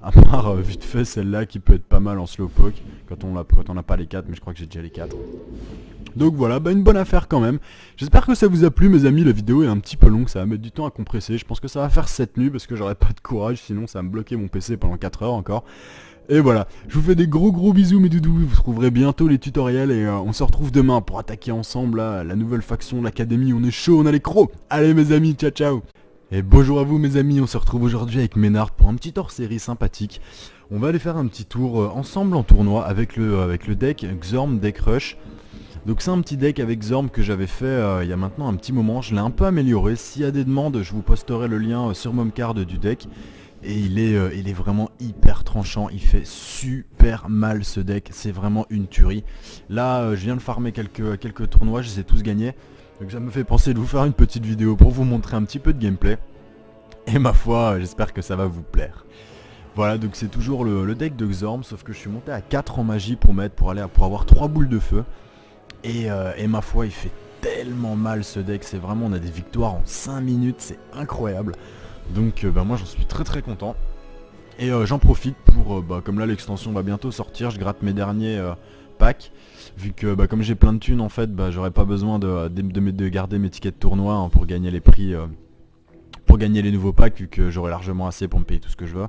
À part vite fait celle-là qui peut être pas mal en slowpoke quand on n'a pas les 4, mais je crois que j'ai déjà les 4. Donc voilà, une bonne affaire quand même. J'espère que ça vous a plu mes amis, la vidéo est un petit peu longue, ça va mettre du temps à compresser. Je pense que ça va faire cette nuit parce que j'aurai pas de courage, sinon ça va me bloquer mon PC pendant 4 heures encore. Et voilà, je vous fais des gros bisous mes doudous, vous trouverez bientôt les tutoriels et on se retrouve demain pour attaquer ensemble là, la nouvelle faction de l'académie. On est chaud, on a les crocs. Allez mes amis, ciao. Et bonjour à vous mes amis, on se retrouve aujourd'hui avec Ménard pour un petit hors-série sympathique. On va aller faire un petit tour ensemble en tournoi avec le deck Xorm Deck Rush. Donc c'est un petit deck avec Xorm que j'avais fait il y a maintenant un petit moment, je l'ai un peu amélioré. S'il y a des demandes, je vous posterai le lien sur Momcard du deck. Et il est vraiment hyper tranchant, il fait super mal ce deck, c'est vraiment une tuerie. Là je viens de farmer quelques tournois, je les ai tous gagnés. Donc ça me fait penser de vous faire une petite vidéo pour vous montrer un petit peu de gameplay. Et ma foi, j'espère que ça va vous plaire. Voilà, donc c'est toujours le deck de Xorm, sauf que je suis monté à 4 en magie pour avoir 3 boules de feu. Et ma foi, il fait tellement mal ce deck, c'est vraiment, on a des victoires en 5 minutes, c'est incroyable. Donc moi j'en suis très content. Et j'en profite pour, comme là l'extension va bientôt sortir, je gratte mes derniers packs. Vu que comme j'ai plein de thunes en fait, j'aurais pas besoin de garder mes tickets de tournoi hein, pour gagner les prix, pour gagner les nouveaux packs, vu que j'aurai largement assez pour me payer tout ce que je veux.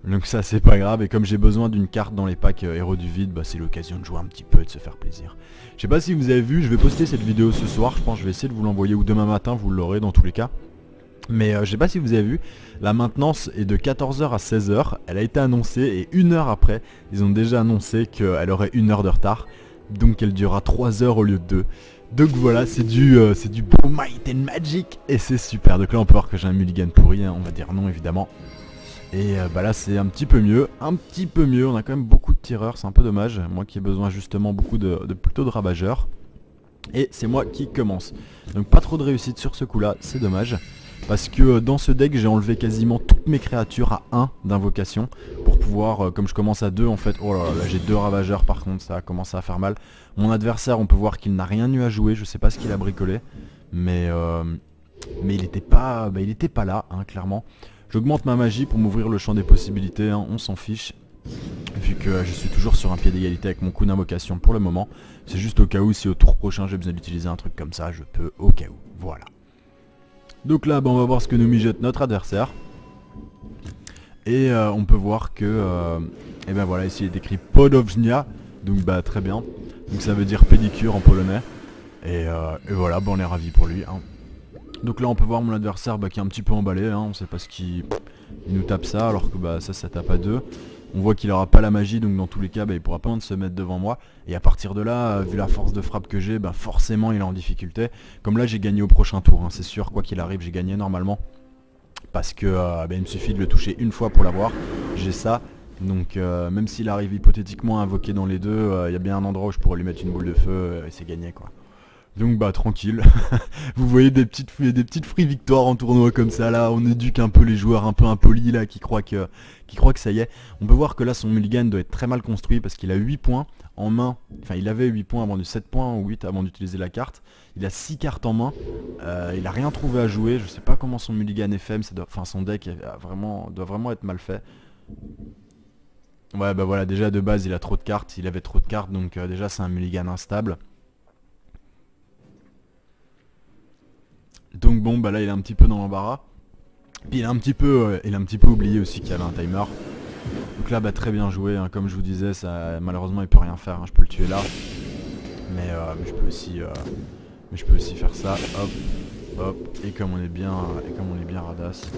Donc ça c'est pas grave, et comme j'ai besoin d'une carte dans les packs héros du vide, c'est l'occasion de jouer un petit peu et de se faire plaisir. Je sais pas si vous avez vu, je vais poster cette vidéo ce soir, je pense que je vais essayer de vous l'envoyer ou demain matin, vous l'aurez dans tous les cas. Mais je sais pas si vous avez vu, la maintenance est de 14h à 16h, elle a été annoncée et 1 heure après, ils ont déjà annoncé qu'elle aurait 1 heure de retard. Donc elle durera 3 heures au lieu de 2. Donc voilà, c'est du beau Might and Magic et c'est super. Donc là on peut voir que j'ai un mulligan pourri, hein, on va dire non évidemment. Et là c'est un petit peu mieux, on a quand même beaucoup de tireurs, c'est un peu dommage. Moi qui ai besoin justement plutôt de ravageurs. Et c'est moi qui commence. Donc pas trop de réussite sur ce coup là, c'est dommage. Parce que dans ce deck j'ai enlevé quasiment toutes mes créatures à 1 d'invocation. Pour pouvoir, comme je commence à 2 en fait, oh là là, j'ai 2 ravageurs par contre, ça a commencé à faire mal. Mon adversaire on peut voir qu'il n'a rien eu à jouer, je sais pas ce qu'il a bricolé. Mais il était pas là, hein, clairement. J'augmente ma magie pour m'ouvrir le champ des possibilités, hein, on s'en fiche. vu que je suis toujours sur un pied d'égalité avec mon coup d'invocation pour le moment. C'est juste au cas où, si au tour prochain j'ai besoin d'utiliser un truc comme ça, je peux au cas où. Voilà. Donc là, on va voir ce que nous mijote notre adversaire. Et on peut voir que, et ben voilà, ici il est écrit Podownia, donc très bien. Donc ça veut dire pédicure en polonais. Et voilà, on est ravis pour lui. Hein. Donc là on peut voir mon adversaire qui est un petit peu emballé, hein. On sait pas ce qu'il... Il nous tape ça alors que ça tape à 2. On voit qu'il aura pas la magie, donc dans tous les cas il pourra pas se mettre devant moi. Et à partir de là, vu la force de frappe que j'ai, forcément il est en difficulté. Comme là j'ai gagné au prochain tour, hein, c'est sûr, quoi qu'il arrive j'ai gagné normalement. Parce que il me suffit de le toucher une fois pour l'avoir. J'ai ça. Donc même s'il arrive hypothétiquement à invoquer dans les deux, il y a bien un endroit où je pourrais lui mettre une boule de feu et c'est gagné quoi. Donc tranquille. Vous voyez des petites free victoires en tournoi comme ça là, on éduque un peu les joueurs un peu impolis là qui croient que ça y est. On peut voir que là son mulligan doit être très mal construit parce qu'il a 8 points en main. Enfin il avait 8 points avant 7 points ou 8 avant d'utiliser la carte. Il a 6 cartes en main. Il a rien trouvé à jouer. Je sais pas comment son mulligan est fait, mais son deck doit vraiment être mal fait. Ouais voilà, déjà de base il a trop de cartes, il avait trop de cartes, donc déjà c'est un mulligan instable. Donc là il est un petit peu dans l'embarras. Puis il a un petit peu oublié aussi qu'il y avait un timer. Donc là très bien joué, hein. Comme je vous disais, ça malheureusement il peut rien faire, hein. Je peux le tuer là. Mais je peux aussi faire ça. Hop. Et comme on est bien radasse,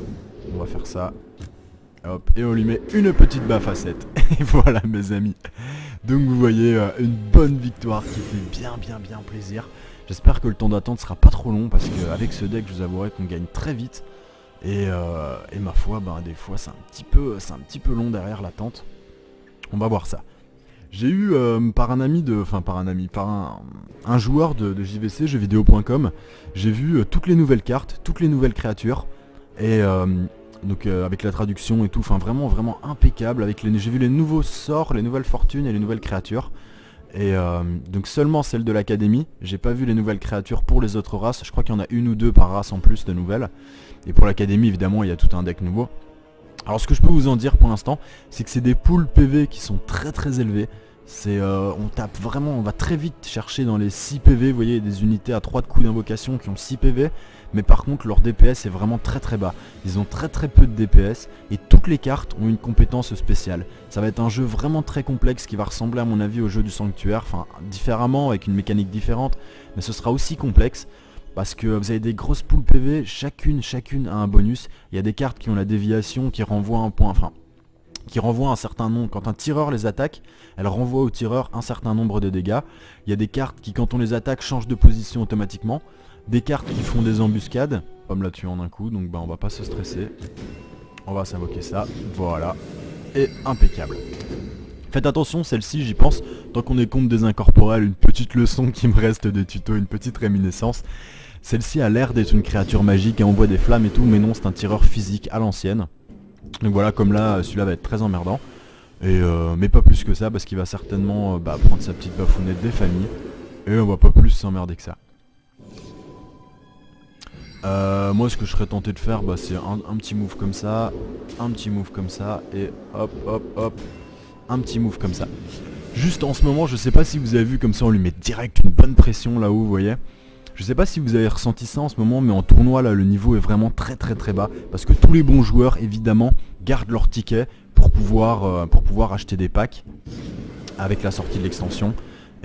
on va faire ça. Hop, et on lui met une petite baffe à 7. Et voilà mes amis. Donc vous voyez une bonne victoire qui fait bien plaisir. J'espère que le temps d'attente sera pas trop long parce qu'avec ce deck je vous avouerai qu'on gagne très vite. Et ma foi, des fois c'est un petit peu long derrière l'attente. On va voir ça. J'ai eu par un joueur de JVC, jeuxvideo.com, j'ai vu toutes les nouvelles cartes, toutes les nouvelles créatures. Et donc avec la traduction et tout, vraiment impeccable. J'ai vu les nouveaux sorts, les nouvelles fortunes et les nouvelles créatures. Et donc seulement celle de l'académie, j'ai pas vu les nouvelles créatures pour les autres races, je crois qu'il y en a une ou deux par race en plus de nouvelles. Et pour l'académie évidemment il y a tout un deck nouveau. Alors ce que je peux vous en dire pour l'instant, c'est que c'est des pools PV qui sont très élevés. On va très vite chercher dans les 6 PV, vous voyez des unités à 3 de coups d'invocation qui ont 6 PV. Mais par contre leur DPS est vraiment très bas. Ils ont très peu de DPS et toutes les cartes ont une compétence spéciale. Ça va être un jeu vraiment très complexe qui va ressembler à mon avis au jeu du sanctuaire, différemment avec une mécanique différente, mais ce sera aussi complexe. Parce que vous avez des grosses poules PV, chacune a un bonus. Il y a des cartes qui ont la déviation, qui renvoient un point, qui renvoient un certain nombre. Quand un tireur les attaque, elle renvoie au tireur un certain nombre de dégâts. Il y a des cartes qui quand on les attaque changent de position automatiquement. Des cartes qui font des embuscades, pas me la tuer en un coup, donc on va pas se stresser. On va s'invoquer ça, voilà. Et impeccable. Faites attention, celle-ci j'y pense, tant qu'on est contre des incorporels, une petite leçon qui me reste des tutos, une petite réminiscence. Celle-ci a l'air d'être une créature magique et envoie des flammes et tout, mais non, c'est un tireur physique à l'ancienne. Donc voilà, comme là, celui-là va être très emmerdant. Et mais pas plus que ça, parce qu'il va certainement prendre sa petite bafounette des familles. Et on va pas plus s'emmerder que ça. Moi ce que je serais tenté de faire c'est un petit move comme ça, un petit move comme ça, et hop, un petit move comme ça. Juste en ce moment, je sais pas si vous avez vu comme ça, on lui met direct une bonne pression là-haut, vous voyez. Je sais pas si vous avez ressenti ça en ce moment, mais en tournoi là le niveau est vraiment très bas. Parce que tous les bons joueurs évidemment gardent leur ticket pour pouvoir acheter des packs avec la sortie de l'extension.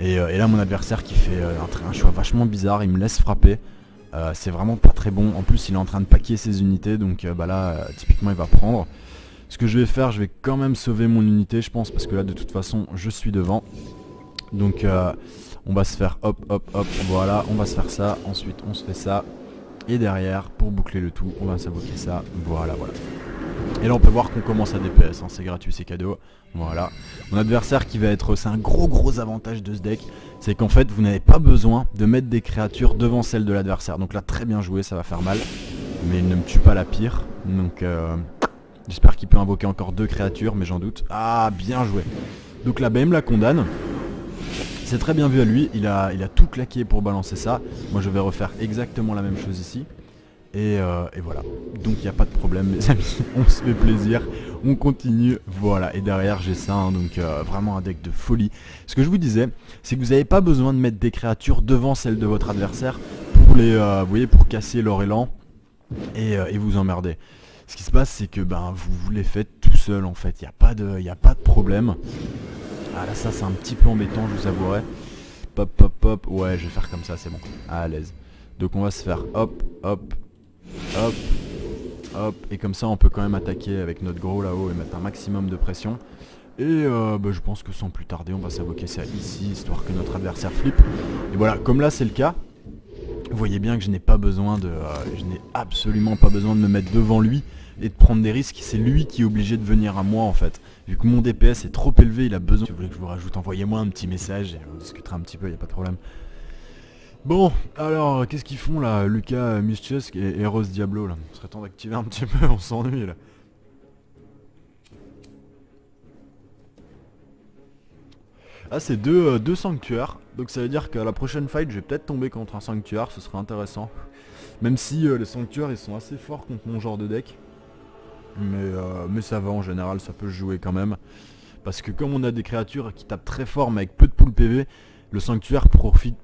Et là mon adversaire qui fait un choix vachement bizarre, il me laisse frapper. C'est vraiment pas très bon. En plus il est en train de packer ses unités, donc là typiquement il va prendre. Ce que je vais faire, je vais quand même sauver mon unité je pense, parce que là de toute façon je suis devant. Donc on va se faire hop, voilà, on va se faire ça, ensuite on se fait ça. Et derrière, pour boucler le tout, on va s'invoquer ça, voilà. Et là on peut voir qu'on commence à DPS, hein, c'est gratuit, c'est cadeau. Voilà. Mon adversaire qui va être... C'est un gros avantage de ce deck, c'est qu'en fait vous n'avez pas besoin de mettre des créatures devant celles de l'adversaire. Donc là très bien joué, ça va faire mal. Mais il ne me tue pas la pire. Donc j'espère qu'il peut invoquer encore 2 créatures, mais j'en doute. Ah, bien joué. Donc la BM la condamne. C'est très bien vu à lui, il a tout claqué pour balancer ça. Moi je vais refaire exactement la même chose ici. Et voilà. Donc il n'y a pas de problème mes amis, on se fait plaisir, on continue, voilà. Et derrière j'ai ça, hein, donc vraiment un deck de folie. Ce que je vous disais, c'est que vous n'avez pas besoin de mettre des créatures devant celles de votre adversaire pour les, vous voyez, pour casser leur élan et vous emmerder. Ce qui se passe, c'est que ben vous les faites tout seul en fait, y a pas de problème. Ah là ça c'est un petit peu embêtant, je vous avouerai. Pop pop pop, ouais je vais faire comme ça, c'est bon, à l'aise. Donc on va se faire hop hop hop hop, et comme ça on peut quand même attaquer avec notre gros là-haut et mettre un maximum de pression. Et bah, je pense que sans plus tarder on va s'invoquer ça ici, histoire que notre adversaire flippe. Et voilà, comme là c'est le cas, vous voyez bien que je n'ai pas besoin de, je n'ai absolument pas besoin de me mettre devant lui et de prendre des risques. C'est lui qui est obligé de venir à moi en fait. Vu que mon DPS est trop élevé, il a besoin. Si vous voulez que je vous rajoute, envoyez-moi un petit message et on discutera un petit peu, y a pas de problème. Bon, alors qu'est-ce qu'ils font là, Lucas Mischiesk et Eros Diablo là? Il serait temps d'activer un petit peu, on s'ennuie là. Ah c'est deux sanctuaires, donc ça veut dire qu'à la prochaine fight je vais peut-être tomber contre un sanctuaire, ce serait intéressant. Même si les sanctuaires ils sont assez forts contre mon genre de deck. Mais ça va en général, ça peut se jouer quand même. Parce que comme on a des créatures qui tapent très fort mais avec peu de pool PV, le sanctuaire profite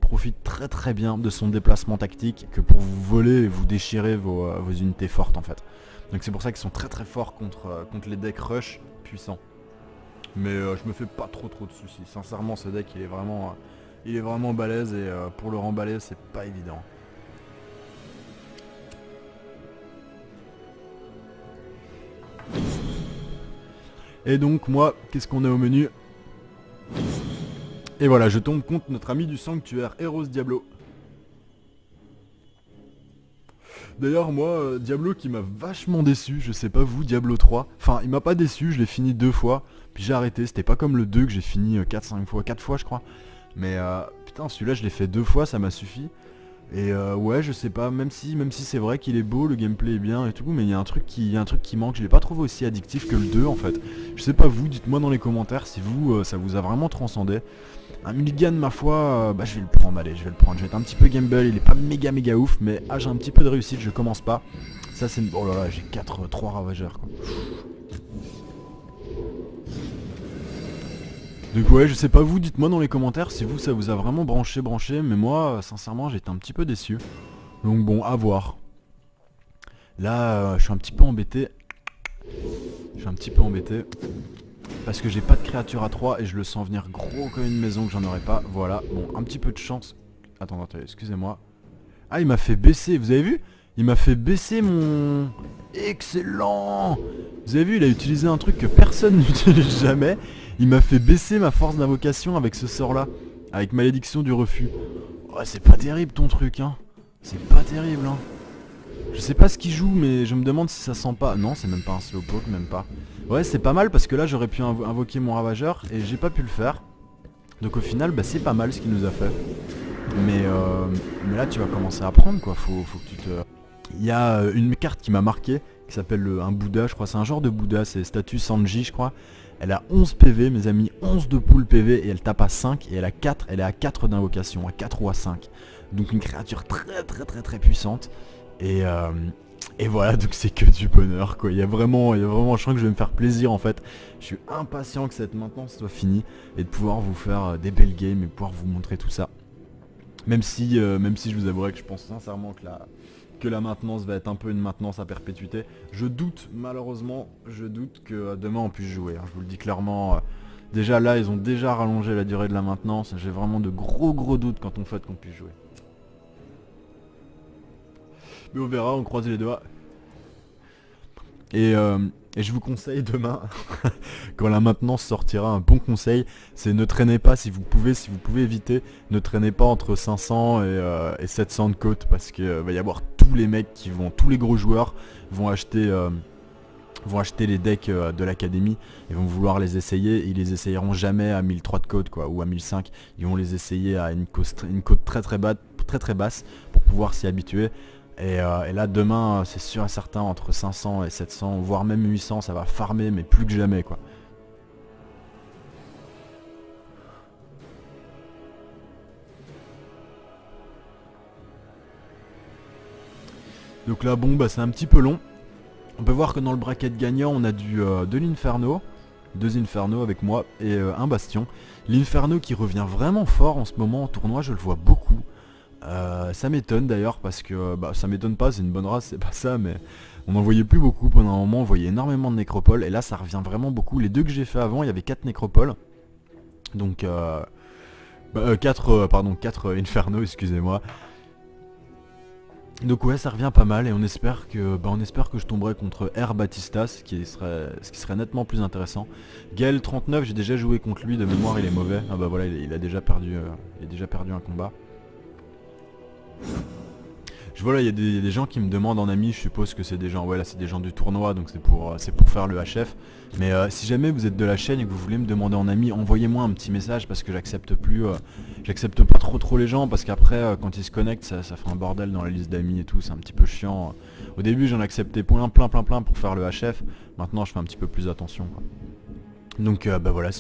très très bien de son déplacement tactique que pour vous voler et vous déchirer vos unités fortes en fait. Donc c'est pour ça qu'ils sont très très forts contre les decks rush puissants. Mais je me fais pas trop de soucis. Sincèrement ce deck il est vraiment balèze et pour le remballer c'est pas évident. Et donc moi, qu'est-ce qu'on a au menu? Et voilà, je tombe contre notre ami du sanctuaire, Eros Diablo. D'ailleurs moi, Diablo qui m'a vachement déçu, je sais pas vous, Diablo 3. Enfin, il m'a pas déçu, je l'ai fini 2 fois, puis j'ai arrêté, c'était pas comme le 2 que j'ai fini 4-5 fois, 4 fois je crois. Mais putain, celui-là je l'ai fait 2 fois, ça m'a suffi. Et ouais, je sais pas, même si c'est vrai qu'il est beau, le gameplay est bien et tout, mais il y a un truc qui manque, je l'ai pas trouvé aussi addictif que le 2 en fait. Je sais pas vous, dites-moi dans les commentaires si vous, ça vous a vraiment transcendé. Un mulligan ma foi, bah je vais le prendre, allez, je vais le prendre. Je vais être un petit peu gamble, il est pas méga ouf, mais j'ai un petit peu de réussite, je commence pas. Ça c'est... Oh là là, j'ai 3 ravageurs quoi. Donc ouais, je sais pas vous, dites-moi dans les commentaires si vous ça vous a vraiment branché, mais moi, sincèrement, j'étais un petit peu déçu. Donc bon, à voir. Là, je suis un petit peu embêté. Je suis un petit peu embêté. Parce que j'ai pas de créature à 3 et je le sens venir gros comme une maison que j'en aurais pas. Voilà, bon, un petit peu de chance. Attends, excusez-moi. Ah, il m'a fait baisser, vous avez vu? Il m'a fait baisser mon... Excellent! Vous avez vu, il a utilisé un truc que personne n'utilise jamais. Il m'a fait baisser ma force d'invocation avec ce sort-là. Avec malédiction du refus. Ouais, c'est pas terrible ton truc, hein. C'est pas terrible, hein. Je sais pas ce qu'il joue, mais je me demande si ça sent pas... Non, c'est même pas un slowpoke, même pas. Ouais, c'est pas mal parce que là, j'aurais pu invoquer mon ravageur et j'ai pas pu le faire. Donc au final, bah, c'est pas mal ce qu'il nous a fait. Mais là, tu vas commencer à apprendre, quoi. Faut que tu te... Il y a une carte qui m'a marqué, qui s'appelle un Bouddha, je crois. C'est un genre de Bouddha, c'est statue Sanji, je crois. Elle a 11 PV, mes amis, 11 de pool PV, et elle tape à 5, et elle est à 4 d'invocation, à 4 ou à 5. Donc une créature très puissante. Et, euh, et voilà, donc c'est que du bonheur quoi. Il y a vraiment, je sens que je vais me faire plaisir en fait. Je suis impatient que cette maintenance soit finie et de pouvoir vous faire des belles games et pouvoir vous montrer tout ça. Même si je vous avouerai que je pense sincèrement que la maintenance va être un peu une maintenance à perpétuité. Je doute, malheureusement, que demain on puisse jouer, hein. Je vous le dis clairement. Déjà là, ils ont déjà rallongé la durée de la maintenance. J'ai vraiment de gros doutes quand on fait qu'on puisse jouer. Mais on verra, on croise les doigts. Et je vous conseille demain, quand la maintenance sortira, un bon conseil, c'est ne traînez pas si vous pouvez éviter, ne traînez pas entre 500 et 700 de côte parce que va y avoir tous les mecs tous les gros joueurs vont acheter les decks de l'académie et vont vouloir les essayer, ils les essayeront jamais à 1003 de côte quoi, ou à 1005, ils vont les essayer à une côte très basse pour pouvoir s'y habituer. Et là demain c'est sûr et certain entre 500 et 700 voire même 800 ça va farmer mais plus que jamais quoi. Donc là bon bah c'est un petit peu long. On peut voir que dans le bracket gagnant on a de l'Inferno, 2 Inferno avec moi et un Bastion. L'Inferno qui revient vraiment fort en ce moment en tournoi, je le vois beaucoup. Ça m'étonne d'ailleurs parce que bah, ça m'étonne pas, c'est une bonne race, c'est pas ça, mais on n'en voyait plus beaucoup pendant un moment, on voyait énormément de nécropoles et là ça revient vraiment beaucoup. Les deux que j'ai fait avant, il y avait 4 nécropoles, donc 4 Inferno, excusez-moi. Donc ouais, ça revient pas mal et on espère que je tomberai contre R Batistas, ce qui serait nettement plus intéressant. Gaël 39, j'ai déjà joué contre lui, de mémoire il est mauvais. Ah bah voilà, il a déjà perdu un combat. Voilà, il y a des gens qui me demandent en ami, je suppose que c'est des gens, ouais là c'est des gens du tournoi, donc c'est pour faire le HF. Mais si jamais vous êtes de la chaîne et que vous voulez me demander en ami, envoyez-moi un petit message parce que j'accepte pas trop les gens parce qu'après quand ils se connectent ça fait un bordel dans la liste d'amis et tout, c'est un petit peu chiant. Au début j'en acceptais plein pour faire le HF, maintenant je fais un petit peu plus attention quoi. Donc bah voilà.